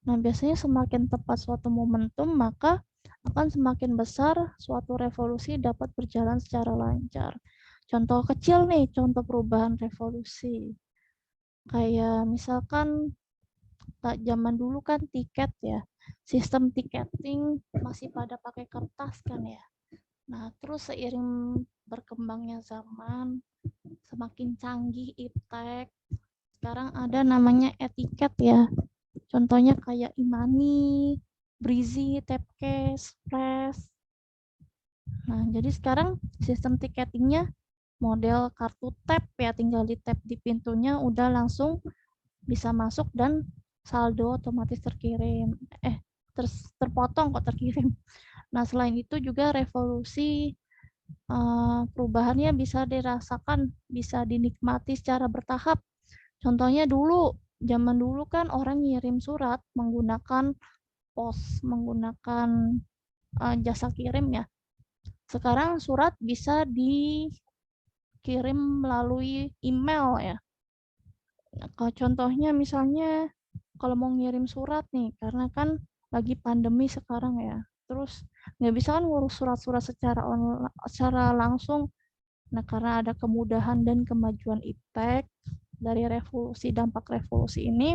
Nah, biasanya semakin tepat suatu momentum, maka akan semakin besar suatu revolusi dapat berjalan secara lancar. Contoh kecil nih, contoh perubahan revolusi. Kayak misalkan zaman dulu kan tiket ya, sistem tiketing masih pada pakai kertas kan ya. Nah, terus seiring berkembangnya zaman, semakin canggih iptek, sekarang ada namanya etiket ya. Contohnya kayak Imani, Brizi, Tapcase, Fresh. Nah, jadi sekarang sistem tiketingnya model kartu tap ya, tinggal di tap di pintunya udah langsung bisa masuk dan saldo otomatis terkirim. Terpotong kok terkirim. Nah, selain itu juga revolusi perubahannya bisa dirasakan, bisa dinikmati secara bertahap. Contohnya dulu, zaman dulu kan orang ngirim surat menggunakan pos, menggunakan jasa kirim ya. Sekarang surat bisa dikirim melalui email ya. Kalau contohnya misalnya kalau mau ngirim surat nih, karena kan lagi pandemi sekarang ya. Terus nggak bisa kan ngurus surat-surat secara langsung. Nah, karena ada kemudahan dan kemajuan iptek dari revolusi, dampak revolusi ini,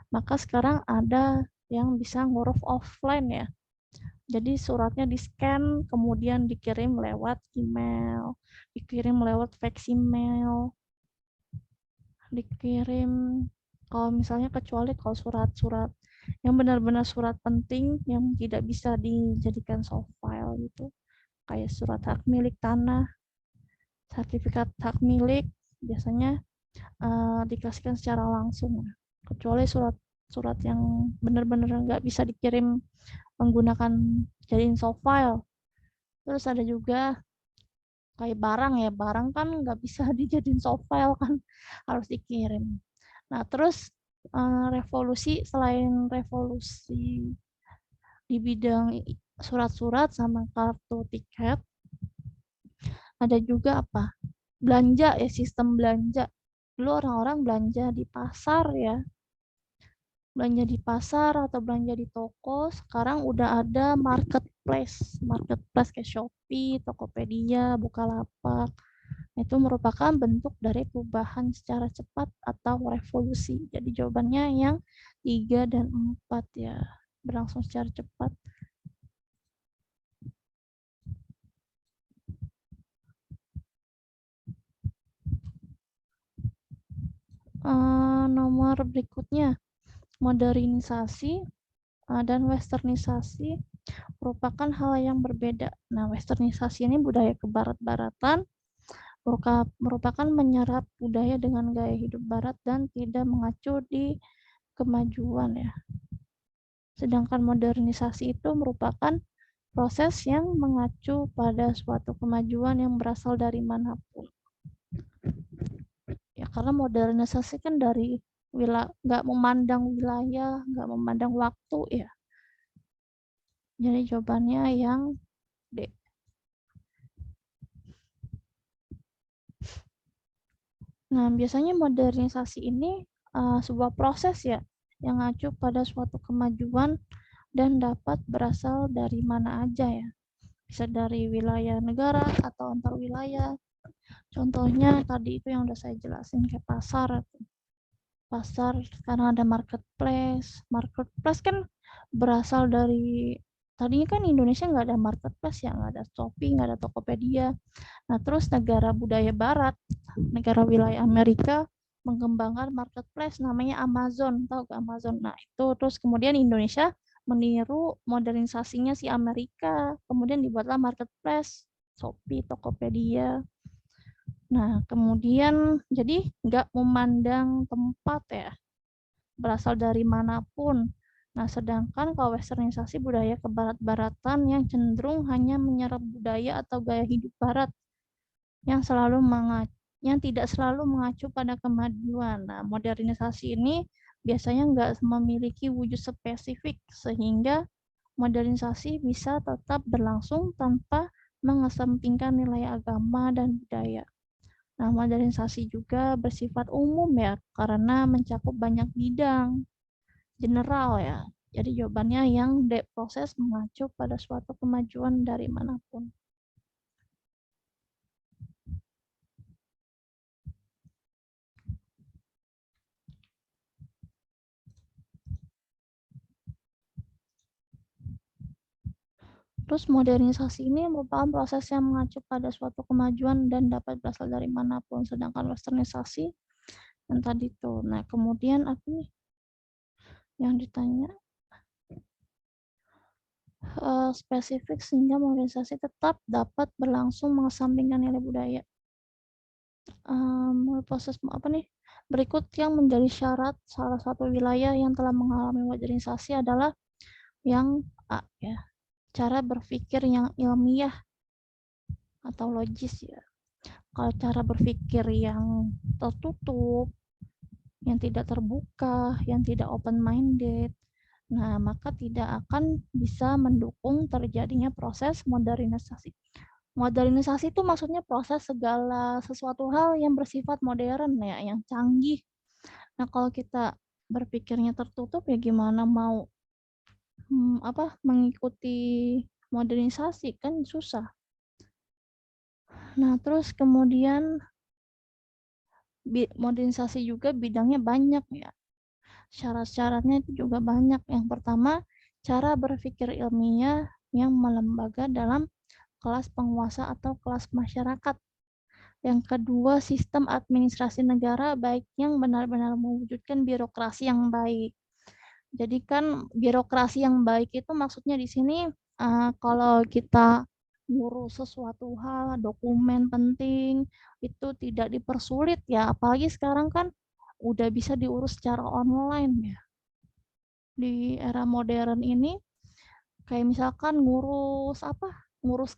maka sekarang ada yang bisa ngurus offline ya. Jadi suratnya di-scan, kemudian dikirim lewat email, dikirim lewat fax email, dikirim kalau misalnya kecuali kalau surat-surat yang benar-benar surat penting yang tidak bisa dijadikan soft file gitu. Kayak surat hak milik tanah, sertifikat hak milik biasanya dikasihkan secara langsung. Kecuali surat-surat yang benar-benar nggak bisa dikirim menggunakan jadiin soft file. Terus ada juga kayak barang ya, barang kan nggak bisa dijadiin soft file kan, harus dikirim. Nah, terus revolusi, selain revolusi di bidang surat-surat sama kartu tiket, ada juga apa? Belanja ya, sistem belanja. Dulu orang-orang belanja di pasar ya, belanja di pasar atau belanja di toko. Sekarang udah ada marketplace kayak Shopee, Tokopedia, Bukalapak. Itu merupakan bentuk dari perubahan secara cepat atau revolusi. Jadi jawabannya yang 3 dan 4 ya, berlangsung secara cepat. Nomor berikutnya, modernisasi dan westernisasi merupakan hal yang berbeda. Nah, westernisasi ini budaya kebarat-baratan merupakan menyerap budaya dengan gaya hidup barat dan tidak mengacu di kemajuan ya. Sedangkan modernisasi itu merupakan proses yang mengacu pada suatu kemajuan yang berasal dari manapun. Ya, karena modernisasi kan dari nggak memandang wilayah, nggak memandang waktu ya. Jadi jawabannya yang D. Nah, biasanya modernisasi ini sebuah proses ya yang mengacu pada suatu kemajuan dan dapat berasal dari mana aja ya. Bisa dari wilayah negara atau antar wilayah. Contohnya tadi itu yang udah saya jelasin kayak pasar. Pasar karena ada marketplace. Marketplace kan berasal dari tadinya kan Indonesia nggak ada marketplace ya, nggak ada Shopee, nggak ada Tokopedia. Nah, terus negara budaya barat, negara wilayah Amerika mengembangkan marketplace namanya Amazon, tahu ke Amazon. Nah, itu terus kemudian Indonesia meniru modernisasinya si Amerika, kemudian dibuatlah marketplace Shopee, Tokopedia. Nah, kemudian jadi nggak memandang tempat ya, berasal dari manapun. Nah, sedangkan kalau westernisasi budaya kebarat-baratan yang cenderung hanya menyerap budaya atau gaya hidup barat yang tidak selalu mengacu pada kemajuan. Nah, modernisasi ini biasanya nggak memiliki wujud spesifik sehingga modernisasi bisa tetap berlangsung tanpa mengesampingkan nilai agama dan budaya. Nah, modernisasi juga bersifat umum ya, karena mencakup banyak bidang, general ya. Jadi jawabannya yang D, proses mengacu pada suatu kemajuan dari manapun. Terus modernisasi ini merupakan proses yang mengacu pada suatu kemajuan dan dapat berasal dari manapun. Sedangkan westernisasi yang tadi tuh. Nah, kemudian apa nih yang ditanya? Spesifik sehingga modernisasi tetap dapat berlangsung mengesampingkan nilai budaya. Proses apa nih? Berikut yang menjadi syarat salah satu wilayah yang telah mengalami modernisasi adalah yang A ya, cara berpikir yang ilmiah atau logis ya. Kalau cara berpikir yang tertutup, yang tidak terbuka, yang tidak open-minded, nah maka tidak akan bisa mendukung terjadinya proses modernisasi. Modernisasi itu maksudnya proses segala sesuatu hal yang bersifat modern ya, yang canggih. Nah kalau kita berpikirnya tertutup ya gimana mau mengikuti modernisasi kan susah. Nah terus kemudian modernisasi juga bidangnya banyak ya. Syarat-syaratnya itu juga banyak. Yang pertama, cara berpikir ilmiah yang melembaga dalam kelas penguasa atau kelas masyarakat. Yang kedua, sistem administrasi negara baik yang benar-benar mewujudkan birokrasi yang baik. Jadi kan birokrasi yang baik itu maksudnya di sini kalau kita ngurus sesuatu hal, dokumen penting, itu tidak dipersulit ya. Apalagi sekarang kan udah bisa diurus secara online ya. Di era modern ini kayak misalkan ngurus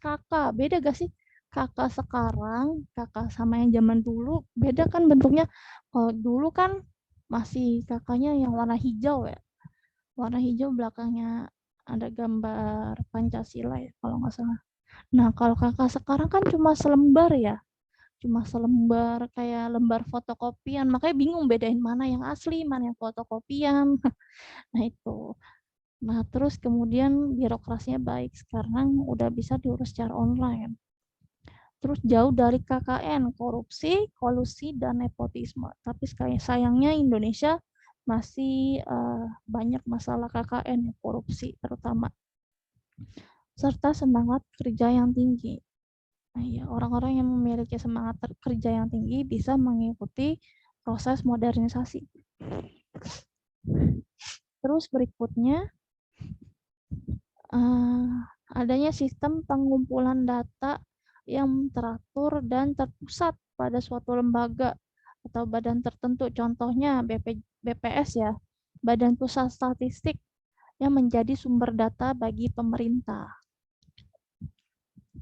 kakak, beda gak sih kakak sekarang, kakak sama yang zaman dulu, beda kan bentuknya. Kalau dulu kan masih kakaknya yang warna hijau ya, warna hijau belakangnya ada gambar Pancasila ya kalau nggak salah. Nah kalau kakak sekarang kan cuma selembar ya, cuma selembar kayak lembar fotokopian, makanya bingung bedain mana yang asli mana yang fotokopian. Nah itu. Nah, terus kemudian birokrasinya baik, sekarang udah bisa diurus secara online. Terus jauh dari KKN, korupsi, kolusi, dan nepotisme. Tapi sayangnya Indonesia masih banyak masalah KKN, korupsi terutama. Serta semangat kerja yang tinggi. Nah, ya, orang-orang yang memiliki semangat kerja yang tinggi bisa mengikuti proses modernisasi. Terus berikutnya, adanya sistem pengumpulan data yang teratur dan terpusat pada suatu lembaga atau badan tertentu. Contohnya BPS ya, Badan Pusat Statistik, yang menjadi sumber data bagi pemerintah.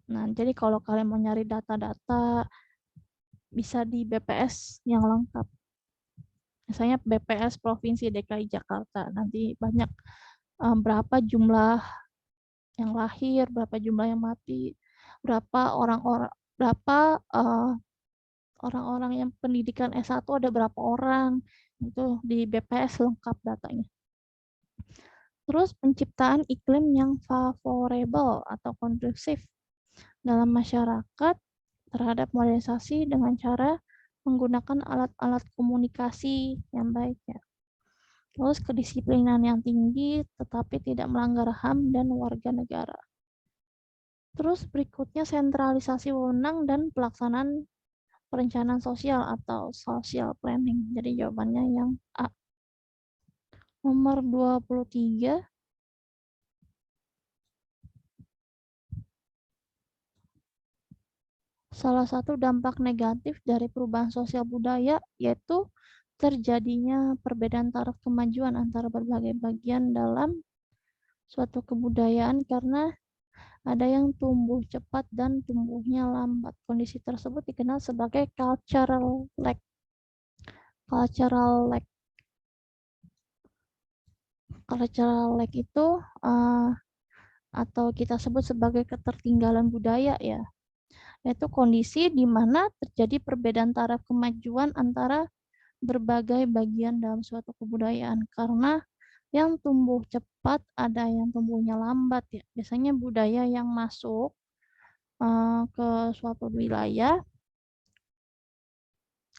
Nah, jadi kalau kalian mau nyari data-data, bisa di BPS yang lengkap. Misalnya BPS Provinsi DKI Jakarta. Nanti banyak berapa jumlah yang lahir, berapa jumlah yang mati, berapa orang-orang yang pendidikan S1 ada berapa orang. Itu di BPS lengkap datanya. Terus penciptaan iklim yang favorable atau kondusif dalam masyarakat terhadap modernisasi dengan cara menggunakan alat-alat komunikasi yang baik ya. Terus kedisiplinan yang tinggi tetapi tidak melanggar HAM dan warga negara. Terus berikutnya sentralisasi wewenang dan pelaksanaan perencanaan sosial atau social planning. Jadi jawabannya yang A. Nomor 23. Salah satu dampak negatif dari perubahan sosial budaya yaitu terjadinya perbedaan taraf kemajuan antara berbagai bagian dalam suatu kebudayaan karena ada yang tumbuh cepat dan tumbuhnya lambat. Kondisi tersebut dikenal sebagai cultural lag. Cultural lag. Cultural lag itu atau kita sebut sebagai ketertinggalan budaya ya. Yaitu kondisi di mana terjadi perbedaan taraf kemajuan antara berbagai bagian dalam suatu kebudayaan karena yang tumbuh cepat ada yang tumbuhnya lambat ya. Biasanya budaya yang masuk ke suatu wilayah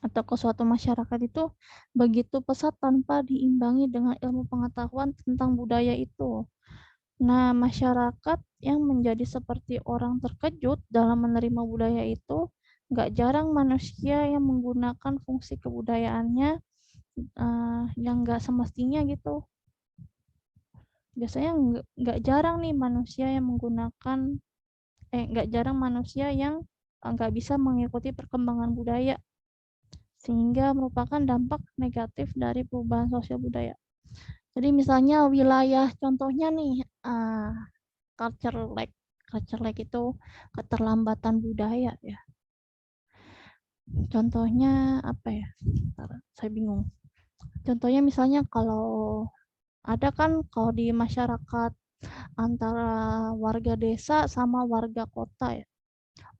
atau ke suatu masyarakat itu begitu pesat tanpa diimbangi dengan ilmu pengetahuan tentang budaya itu. Nah, masyarakat yang menjadi seperti orang terkejut dalam menerima budaya itu, nggak jarang manusia yang menggunakan fungsi kebudayaannya yang nggak semestinya gitu. Biasanya nggak jarang nih manusia yang menggunakan, nggak jarang manusia yang nggak bisa mengikuti perkembangan budaya, sehingga merupakan dampak negatif dari perubahan sosial budaya. Jadi misalnya wilayah, contohnya nih, culture lag. Culture lag itu keterlambatan budaya ya. Contohnya apa ya? Bentar, saya bingung. Contohnya misalnya kalau ada kan kalau di masyarakat antara warga desa sama warga kota ya.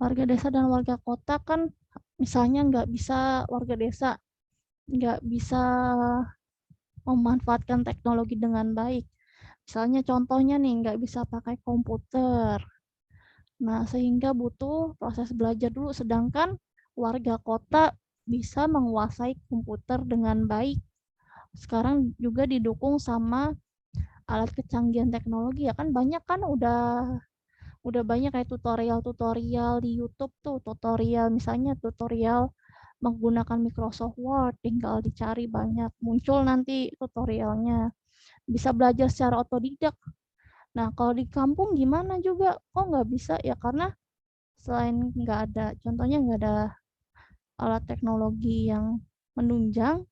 Warga desa dan warga kota kan misalnya nggak bisa, warga desa nggak bisa memanfaatkan teknologi dengan baik. Misalnya contohnya nih nggak bisa pakai komputer. Nah, sehingga butuh proses belajar dulu, sedangkan warga kota bisa menguasai komputer dengan baik. Sekarang juga didukung sama alat kecanggihan teknologi ya kan, banyak kan udah banyak kayak tutorial-tutorial di YouTube tuh, tutorial misalnya tutorial menggunakan Microsoft Word, tinggal dicari banyak, muncul nanti tutorialnya. Bisa belajar secara otodidak. Nah, kalau di kampung gimana juga? Kok nggak bisa ya? Karena selain nggak ada, contohnya nggak ada alat teknologi yang menunjang,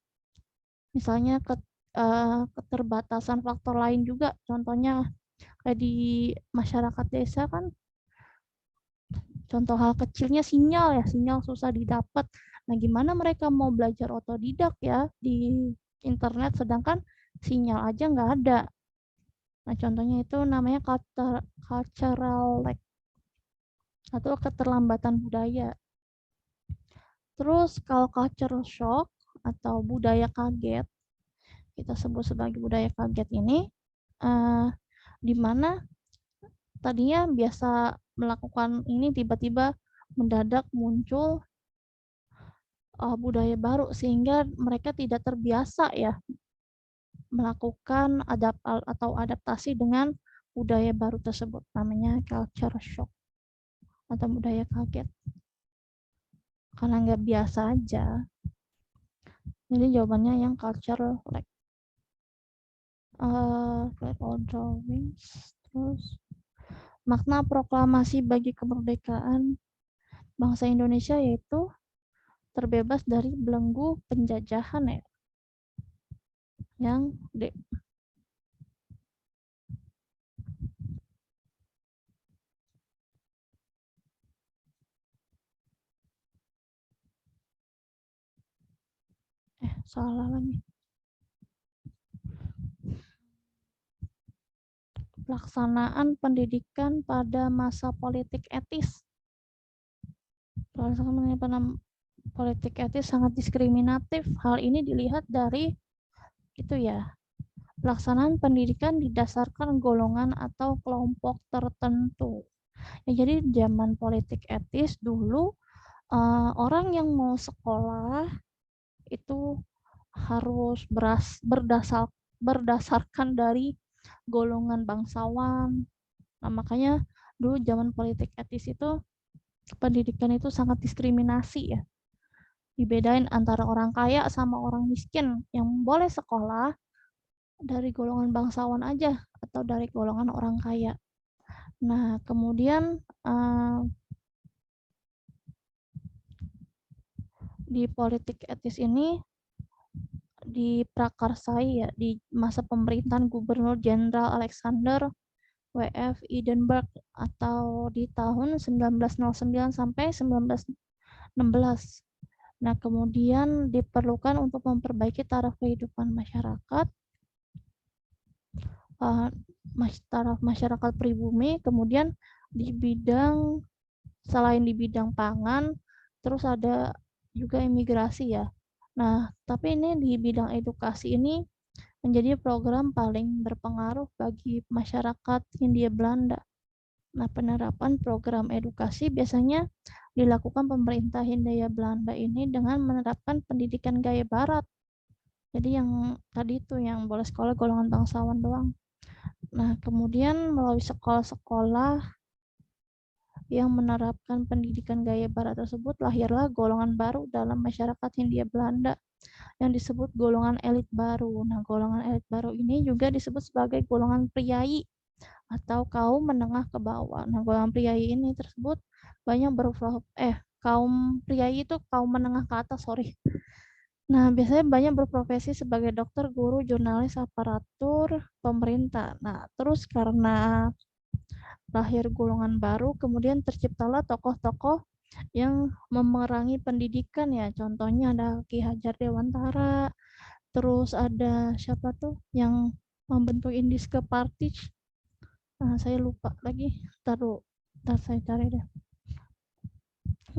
misalnya keterbatasan faktor lain juga, contohnya kayak di masyarakat desa kan, contoh hal kecilnya sinyal ya, sinyal susah didapat. Nah, gimana mereka mau belajar otodidak ya di internet, sedangkan sinyal aja nggak ada. Nah, contohnya itu namanya cultural lag atau keterlambatan budaya. Terus kalau cultural shock atau budaya kaget, kita sebut sebagai budaya kaget ini, di mana tadinya biasa melakukan ini tiba-tiba mendadak muncul budaya baru sehingga mereka tidak terbiasa ya melakukan adaptasi dengan budaya baru tersebut, namanya culture shock atau budaya kaget karena nggak biasa aja. Jadi jawabannya yang culture like all drawings. Terus makna proklamasi bagi kemerdekaan bangsa Indonesia yaitu terbebas dari belenggu penjajahan ya. Yang D. Salah lagi. Pelaksanaan pendidikan pada masa politik etis. Pelaksanaan politik etis sangat diskriminatif. Hal ini dilihat dari itu ya. Pelaksanaan pendidikan didasarkan golongan atau kelompok tertentu. Ya, jadi zaman politik etis dulu orang yang mau sekolah itu harus berdasarkan dari golongan bangsawan. Nah, makanya dulu zaman politik etis itu pendidikan itu sangat diskriminasi ya. Dibedain antara orang kaya sama orang miskin. Yang boleh sekolah dari golongan bangsawan aja atau dari golongan orang kaya. Nah, kemudian di politik etis ini diprakarsai ya di masa pemerintahan Gubernur Jenderal Alexander W.F. Edinburgh atau di tahun 1909 sampai 1916. Nah, kemudian diperlukan untuk memperbaiki taraf kehidupan masyarakat, taraf masyarakat pribumi, kemudian di bidang selain di bidang pangan, terus ada juga imigrasi ya. Nah, tapi ini di bidang edukasi ini menjadi program paling berpengaruh bagi masyarakat Hindia Belanda. Nah, penerapan program edukasi biasanya dilakukan pemerintah Hindia Belanda ini dengan menerapkan pendidikan gaya barat. Jadi yang tadi itu yang boleh sekolah golongan bangsawan doang. Nah, kemudian melalui sekolah-sekolah yang menerapkan pendidikan gaya barat tersebut lahirlah golongan baru dalam masyarakat Hindia Belanda yang disebut golongan elit baru. Nah, golongan elit baru ini juga disebut sebagai golongan priai atau kaum menengah ke bawah. Nah, golongan priai ini tersebut banyak kaum priai itu kaum menengah ke atas, sorry. Nah, biasanya banyak berprofesi sebagai dokter, guru, jurnalis, aparatur pemerintah. Nah, terus karena lahir golongan baru, kemudian terciptalah tokoh-tokoh yang memerangi pendidikan ya. Contohnya ada Ki Hajar Dewantara, terus ada siapa tuh yang membentuk Indiska Party. Nah, saya lupa lagi. Taruh, saya cari deh.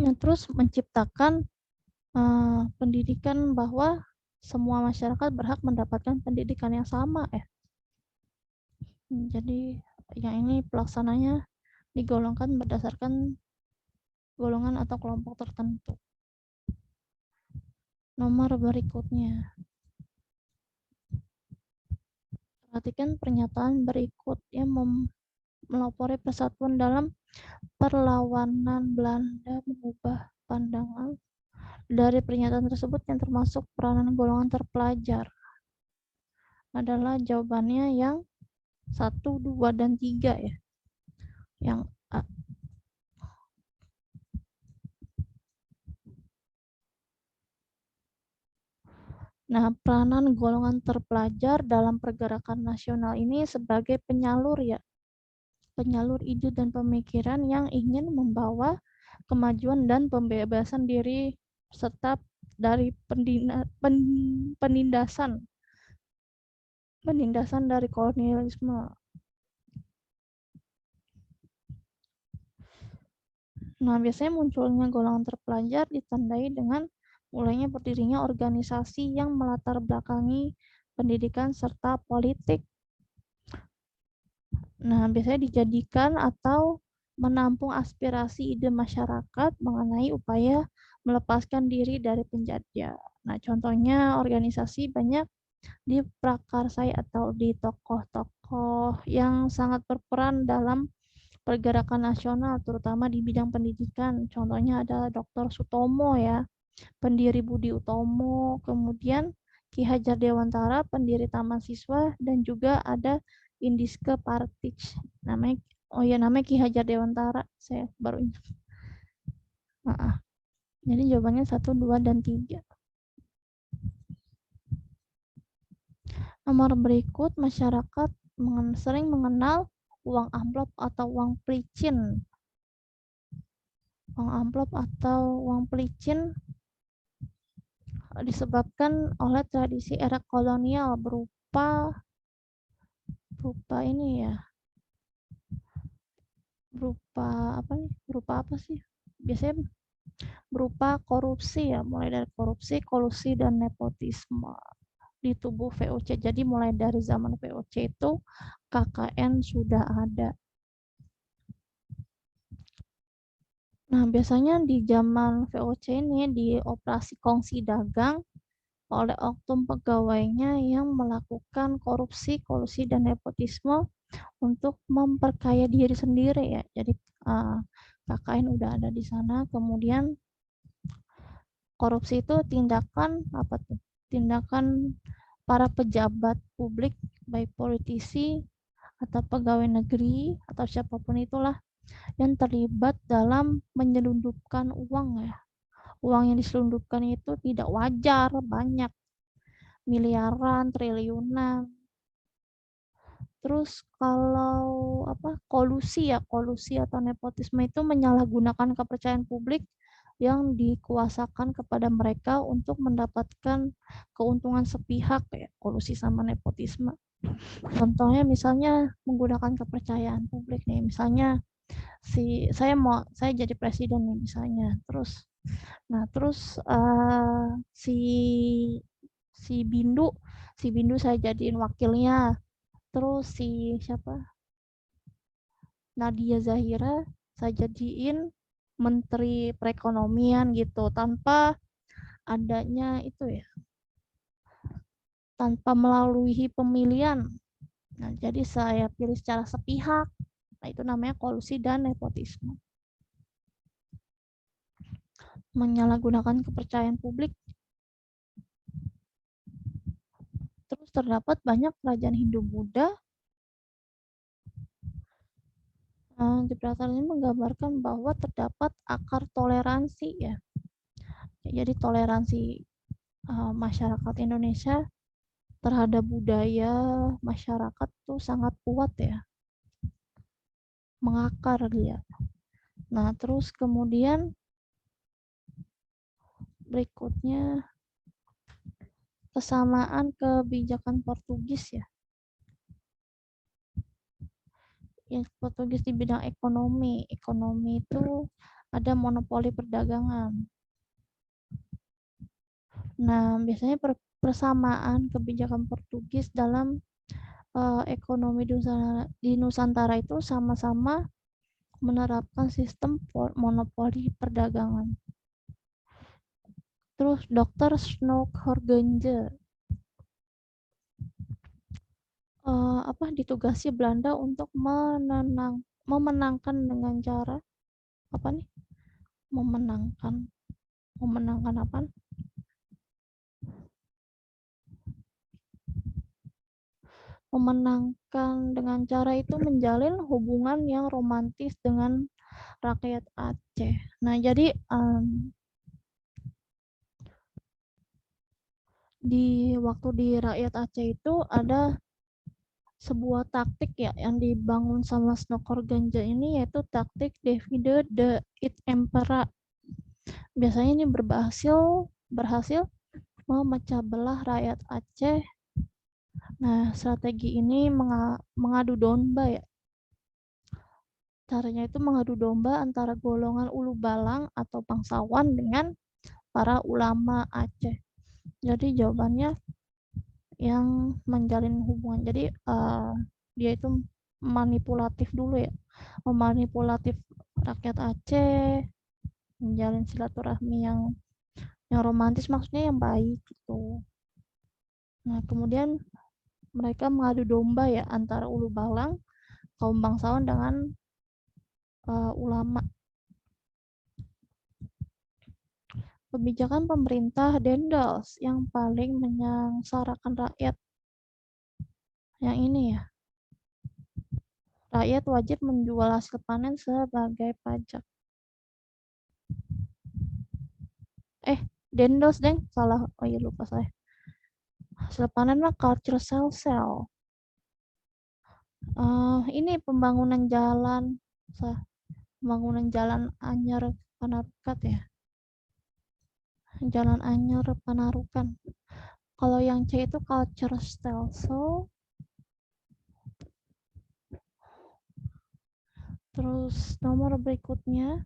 Ya, terus menciptakan pendidikan bahwa semua masyarakat berhak mendapatkan pendidikan yang sama ya. Jadi yang ini pelaksananya digolongkan berdasarkan golongan atau kelompok tertentu. Nomor berikutnya. Perhatikan pernyataan berikut yang melopori persatuan dalam perlawanan Belanda mengubah pandangan. Dari pernyataan tersebut yang termasuk peranan golongan terpelajar adalah jawabannya yang 1, 2, dan 3 ya. Yang A. Nah, peranan golongan terpelajar dalam pergerakan nasional ini sebagai penyalur ya. Penyalur ide dan pemikiran yang ingin membawa kemajuan dan pembebasan diri serta dari penindasan dari kolonialisme. Nah, biasanya munculnya golongan terpelajar ditandai dengan mulainya berdirinya organisasi yang melatar belakangi pendidikan serta politik. Nah, biasanya dijadikan atau menampung aspirasi ide masyarakat mengenai upaya melepaskan diri dari penjajah. Nah, contohnya organisasi banyak diprakarsai atau di tokoh-tokoh yang sangat berperan dalam pergerakan nasional, terutama di bidang pendidikan. Contohnya ada Dr. Sutomo ya. pendiri Budi Utomo, kemudian Ki Hajar Dewantara, pendiri Taman Siswa, dan juga ada Indiske Partich. Namanya Ki Hajar Dewantara. Saya baru ingat. Jadi jawabannya 1, 2, dan 3. Nomor berikut, masyarakat sering mengenal uang amplop atau uang pelicin. Uang amplop atau uang pelicin disebabkan oleh tradisi era kolonial berupa ini ya, berupa apa sih, biasanya berupa korupsi ya, mulai dari korupsi, kolusi, dan nepotisme di tubuh VOC. Jadi mulai dari zaman VOC itu KKN sudah ada. Nah, biasanya di zaman VOC ini di operasi kongsi dagang oleh oknum pegawainya yang melakukan korupsi, kolusi, dan nepotisme untuk memperkaya diri sendiri ya. Jadi KKN udah ada di sana. Kemudian korupsi itu tindakan apa tuh? Tindakan para pejabat publik, baik politisi atau pegawai negeri atau siapapun itulah yang terlibat dalam menyelundupkan uang ya. Uang yang diselundupkan itu tidak wajar, banyak, miliaran, triliunan. Terus kalau kolusi atau nepotisme itu menyalahgunakan kepercayaan publik yang dikuasakan kepada mereka untuk mendapatkan keuntungan sepihak ya, kolusi sama nepotisme. Contohnya misalnya menggunakan kepercayaan publik nih, misalnya saya jadi presiden nih misalnya, terus si Bindu saya jadiin wakilnya, terus Nadia Zahira saya jadiin menteri perekonomian gitu, tanpa adanya tanpa melalui pemilihan. Nah, jadi saya pilih secara sepihak. Nah, itu namanya kolusi dan nepotisme. Menyalahgunakan kepercayaan publik. Terus terdapat banyak kerajaan Hindu-Buddha. Jebratan ini menggambarkan bahwa terdapat akar toleransi ya. Jadi toleransi masyarakat Indonesia terhadap budaya masyarakat tuh sangat kuat ya, mengakar dia. Nah, terus kemudian berikutnya kesamaan kebijakan Portugis ya. Portugis di bidang ekonomi. Ekonomi itu ada monopoli perdagangan. Nah, biasanya persamaan kebijakan Portugis dalam ekonomi di Nusantara itu sama-sama menerapkan sistem monopoli perdagangan. Terus Dr. Snoeck-Horgenje ditugasi Belanda untuk memenangkan dengan cara memenangkan apa? Memenangkan dengan cara itu menjalin hubungan yang romantis dengan rakyat Aceh. Nah, jadi di rakyat Aceh itu ada sebuah taktik ya yang dibangun sama Snoeck-Horgenje ini, yaitu taktik Divide et Impera. Biasanya ini berhasil memecah belah rakyat Aceh. Nah, strategi ini mengadu domba ya. Caranya itu mengadu domba antara golongan Ulu Balang atau bangsawan dengan para ulama Aceh. Jadi jawabannya yang menjalin hubungan. Jadi dia itu manipulatif dulu ya, memanipulatif rakyat Aceh, menjalin silaturahmi yang romantis, maksudnya yang baik gitu. Nah, kemudian mereka mengadu domba ya antara Ulu Balang, kaum bangsawan dengan ulama. Kebijakan pemerintah Dendels yang paling menyengsarakan rakyat. Yang ini ya, rakyat wajib menjual hasil panen sebagai pajak. Dendels deng, salah. Oh iya lupa saya. Hasil panen mah culture sel. Ini pembangunan jalan, pembangunan jalan Anyar Panarukan ya. Jalan Anyar Panarukan. Kalau yang C itu culture style. Terus nomor berikutnya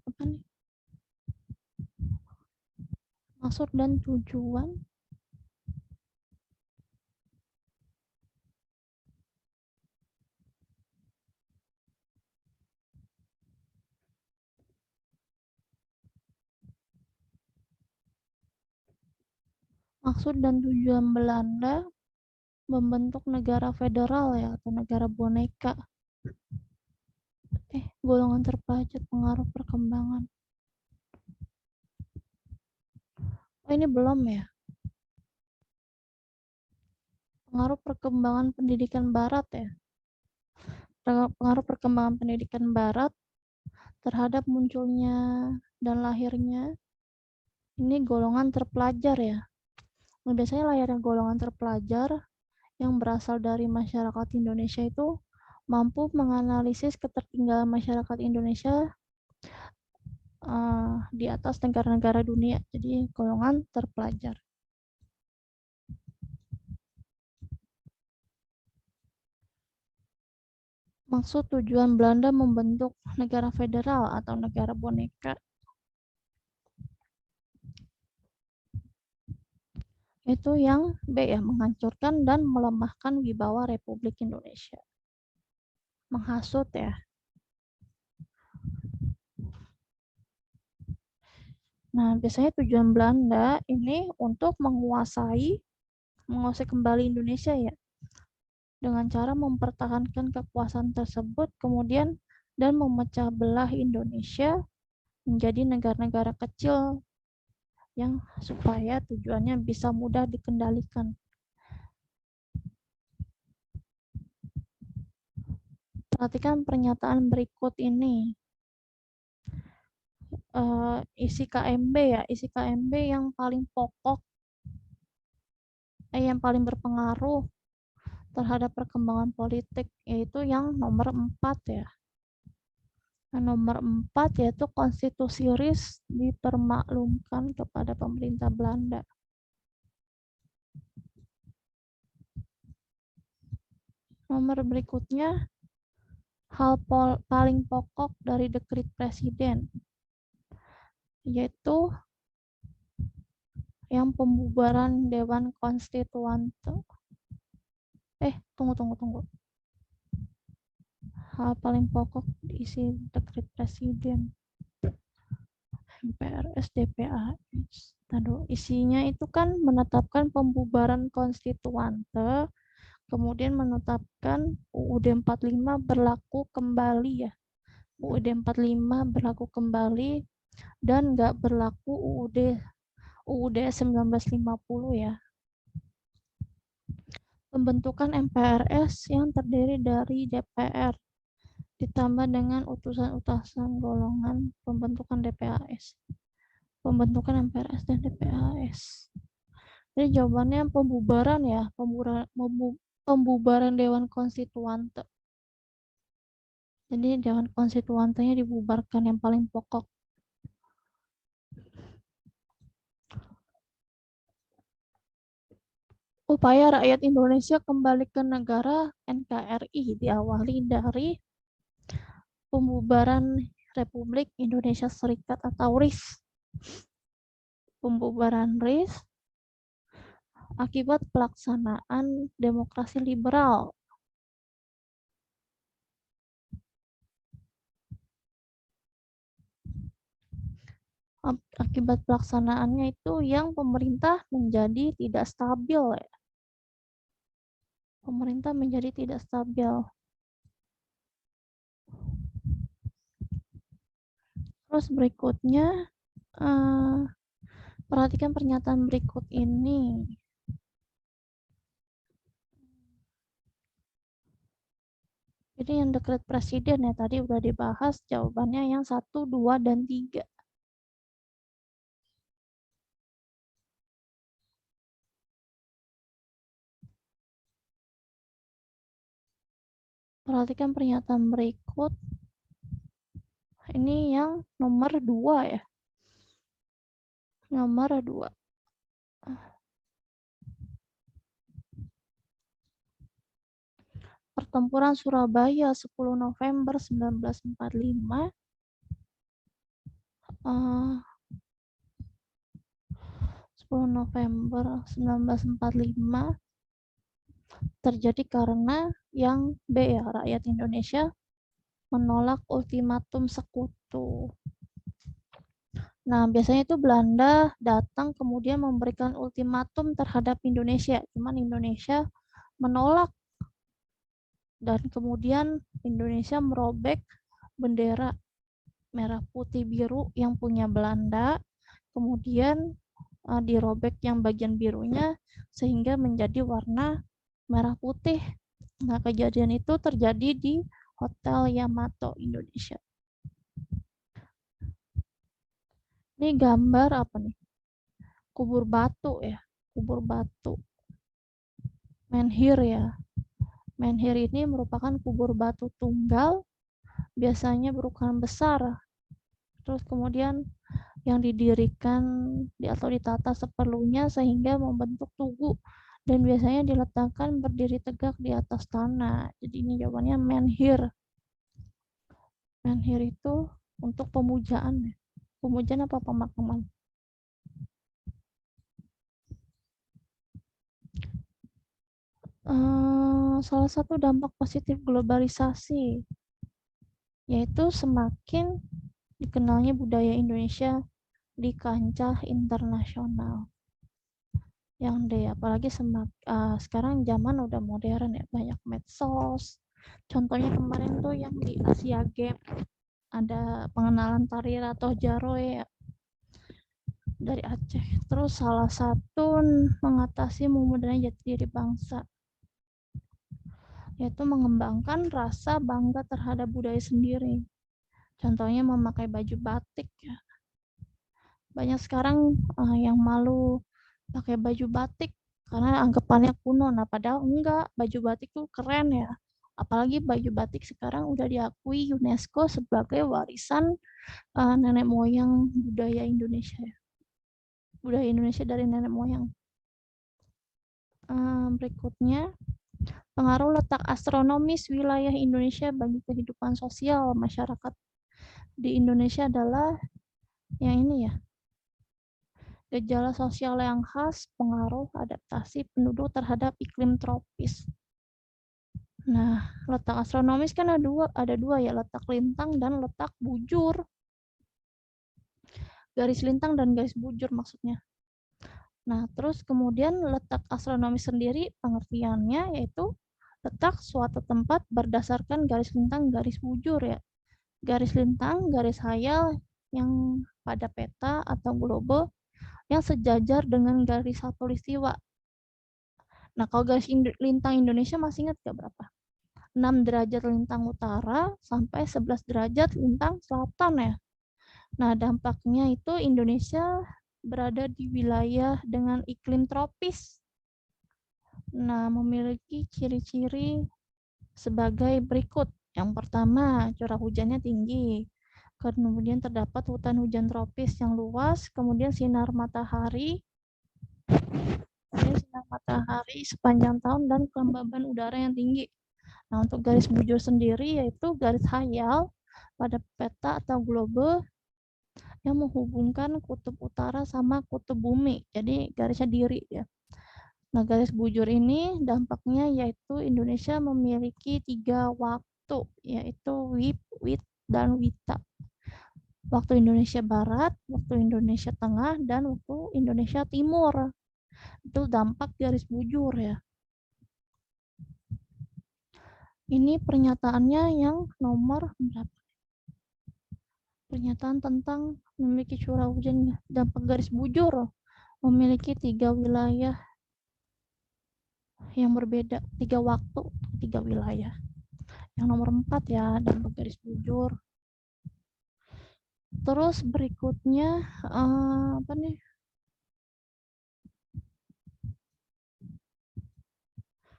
apa nih? Maksud dan tujuan. Maksud dan tujuan Belanda membentuk negara federal ya atau negara boneka. Golongan terpelajar pengaruh perkembangan. Oh ini belum ya. Pengaruh perkembangan pendidikan barat ya. Pengaruh perkembangan pendidikan barat terhadap munculnya dan lahirnya ini golongan terpelajar ya. Nah, biasanya lahirnya golongan terpelajar yang berasal dari masyarakat Indonesia itu mampu menganalisis ketertinggalan masyarakat Indonesia di atas negara-negara dunia. Jadi golongan terpelajar. Maksud tujuan Belanda membentuk negara federal atau negara boneka. Itu yang B ya, menghancurkan dan melemahkan wibawa Republik Indonesia. Menghasut ya. Nah, biasanya tujuan Belanda ini untuk menguasai kembali Indonesia ya. Dengan cara mempertahankan kekuasaan tersebut kemudian dan memecah belah Indonesia menjadi negara-negara kecil yang supaya tujuannya bisa mudah dikendalikan. Perhatikan pernyataan berikut ini. Isi KMB ya, isi KMB yang paling pokok, yang paling berpengaruh terhadap perkembangan politik, yaitu yang nomor 4 ya. Nomor 4 yaitu konstitusi RIS dipermaklumkan kepada pemerintah Belanda. Nomor berikutnya, hal paling pokok dari dekrit presiden, yaitu yang pembubaran Dewan Konstituante. Tunggu. Hal paling pokok isi dekrit presiden. MPRS DPAS. Isinya itu kan menetapkan pembubaran konstituante, kemudian menetapkan UUD 45 berlaku kembali ya. UUD 45 berlaku kembali dan nggak berlaku UUD 1950 ya. Pembentukan MPRS yang terdiri dari DPR ditambah dengan utusan-utusan golongan pembentukan DPAS. Pembentukan MPRS dan DPAS. Jadi jawabannya pembubaran ya, pembubaran Dewan Konstituante. Jadi Dewan Konstituantenya dibubarkan yang paling pokok. Upaya rakyat Indonesia kembali ke negara NKRI diawali dari pembubaran Republik Indonesia Serikat atau RIS. Pembubaran RIS akibat pelaksanaan demokrasi liberal. Akibat pelaksanaannya itu yang pemerintah menjadi tidak stabil ya. Pemerintah menjadi tidak stabil. Terus berikutnya, perhatikan pernyataan berikut ini. Jadi yang dekret presiden ya tadi udah dibahas, jawabannya yang 1, 2, dan 3. Perhatikan pernyataan berikut. Ini yang nomor 2 ya. Nomor 2. Pertempuran Surabaya 10 November 1945. 10 November 1945 terjadi karena yang B ya, rakyat Indonesia menolak ultimatum sekutu. Nah, biasanya itu Belanda datang kemudian memberikan ultimatum terhadap Indonesia. Cuman Indonesia menolak. Dan kemudian Indonesia merobek bendera merah putih biru yang punya Belanda. Kemudian dirobek yang bagian birunya sehingga menjadi warna merah putih. Nah, kejadian itu terjadi di Hotel Yamato, Indonesia. Ini gambar apa nih? Kubur batu ya, kubur batu. Menhir ya. Menhir ini merupakan kubur batu tunggal, biasanya berukuran besar. Terus kemudian yang didirikan atau ditata seperlunya sehingga membentuk tugu dan biasanya diletakkan berdiri tegak di atas tanah. Jadi ini jawabannya menhir. Menhir itu untuk pemujaan. Pemujaan apa pemakaman? Salah satu dampak positif globalisasi yaitu semakin dikenalnya budaya Indonesia di kancah internasional. Yang D, apalagi sekarang zaman udah modern ya, banyak medsos. Contohnya kemarin tuh yang di Asia Games ada pengenalan tari Ratoh Jaroe ya, dari Aceh. Terus salah satu mengatasi memudahnya jati diri bangsa yaitu mengembangkan rasa bangga terhadap budaya sendiri. Contohnya memakai baju batik ya. Banyak sekarang yang malu pakai baju batik karena anggapannya kuno. Nah, padahal enggak, baju batik tuh keren ya. Apalagi baju batik sekarang udah diakui UNESCO sebagai warisan nenek moyang budaya Indonesia ya. Budaya Indonesia dari nenek moyang. Berikutnya, pengaruh letak astronomis wilayah Indonesia bagi kehidupan sosial masyarakat di Indonesia adalah yang ini ya. Gejala sosial yang khas, pengaruh adaptasi penduduk terhadap iklim tropis. Nah, letak astronomis kan ada dua ya, letak lintang dan letak bujur. Garis lintang dan garis bujur maksudnya. Nah, terus kemudian letak astronomis sendiri pengertiannya yaitu letak suatu tempat berdasarkan garis lintang, garis bujur ya. Garis lintang, garis hayal yang pada peta atau globe yang sejajar dengan garis khatulistiwa. Nah, kalau garis lintang Indonesia masih ingat gak berapa? 6 derajat lintang utara sampai 11 derajat lintang selatan ya. Nah, dampaknya itu Indonesia berada di wilayah dengan iklim tropis. Nah, memiliki ciri-ciri sebagai berikut. Yang pertama, curah hujannya tinggi. Kemudian terdapat hutan hujan tropis yang luas, kemudian sinar matahari sepanjang tahun dan kelembaban udara yang tinggi. Nah, untuk garis bujur sendiri yaitu garis hayal pada peta atau globe yang menghubungkan kutub utara sama kutub bumi. Jadi garisnya diri ya. Nah, garis bujur ini dampaknya yaitu Indonesia memiliki 3 waktu, yaitu WIB, WIT, dan WITA. Waktu Indonesia Barat, waktu Indonesia Tengah, dan waktu Indonesia Timur. Itu dampak garis bujur ya. Ini pernyataannya yang nomor berapa? Pernyataan tentang memiliki curah hujan dampak garis bujur memiliki 3 wilayah yang berbeda, 3 waktu, 3 wilayah. Yang nomor 4 ya, dampak garis bujur. Terus berikutnya apa nih?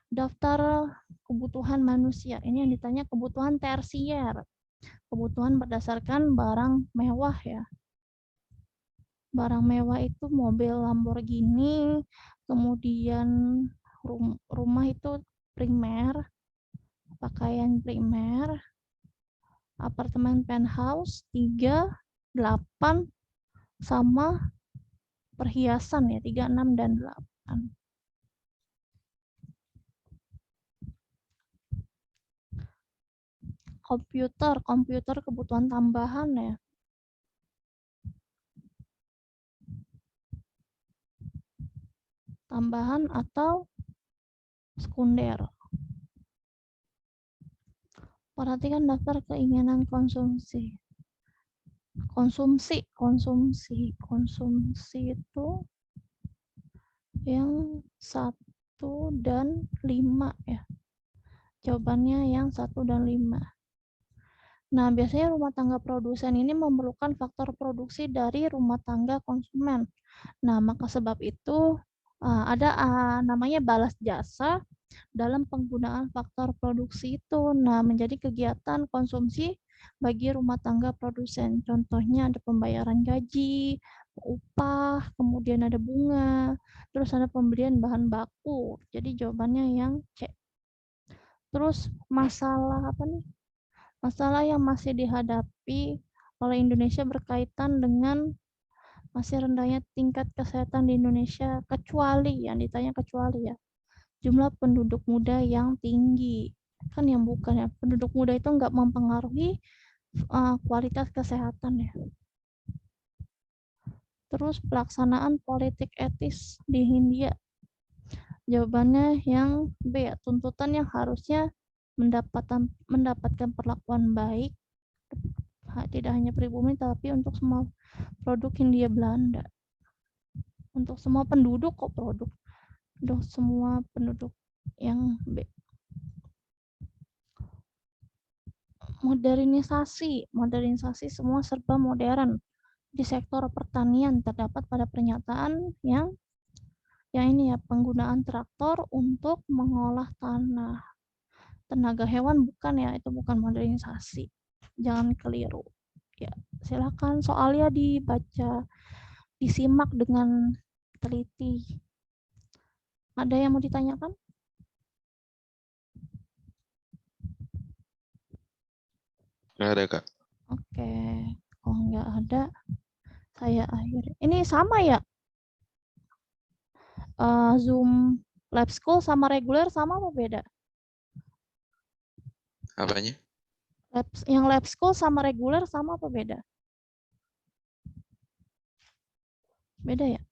Daftar kebutuhan manusia. Ini yang ditanya kebutuhan tersier. Kebutuhan berdasarkan barang mewah ya. Barang mewah itu mobil Lamborghini, kemudian rumah itu primer, pakaian primer, apartemen penthouse 3, 8, sama perhiasan ya 3, 6, dan 8. Komputer kebutuhan tambahan ya. Tambahan atau sekunder. Perhatikan daftar keinginan konsumsi. Konsumsi itu yang 1 dan 5 ya. Jawabannya yang 1 dan 5. Nah, biasanya rumah tangga produsen ini memerlukan faktor produksi dari rumah tangga konsumen. Nah, maka sebab itu ada namanya balas jasa dalam penggunaan faktor produksi itu. Nah, menjadi kegiatan konsumsi bagi rumah tangga produsen. Contohnya ada pembayaran gaji, upah, kemudian ada bunga, terus ada pembelian bahan baku. Jadi jawabannya yang C. Terus masalah apa nih? Masalah yang masih dihadapi oleh Indonesia berkaitan dengan masih rendahnya tingkat kesehatan di Indonesia, kecuali yang ditanya kecuali ya, jumlah penduduk muda yang tinggi. Kan yang bukan ya, penduduk muda itu nggak mempengaruhi kualitas kesehatan ya. Terus pelaksanaan politik etis di Hindia. Jawabannya yang B ya, tuntutan yang harusnya mendapatkan perlakuan baik tidak hanya pribumi tapi untuk semua produk Hindia Belanda. Untuk semua penduduk kok produk. Untuk semua penduduk yang B. Modernisasi semua serba modern. Di sektor pertanian terdapat pada pernyataan yang ini ya, penggunaan traktor untuk mengolah tanah. Tenaga hewan bukan ya, itu bukan modernisasi. Jangan keliru. Ya, silakan soalnya dibaca, disimak dengan teliti. Ada yang mau ditanyakan? Nggak ada, Kak. Oke, kalau nggak ada, saya akhiri. Ini sama ya? Zoom Lab School sama reguler sama apa beda? Apanya? Yang Lab School sama reguler sama apa beda? Beda ya?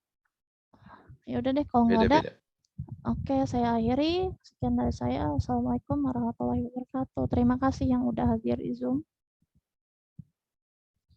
Ya udah deh, kalau nggak ada. Beda-beda. Oke, saya akhiri. Sekian dari saya. Assalamualaikum warahmatullahi wabarakatuh. Terima kasih yang udah hadir di Zoom.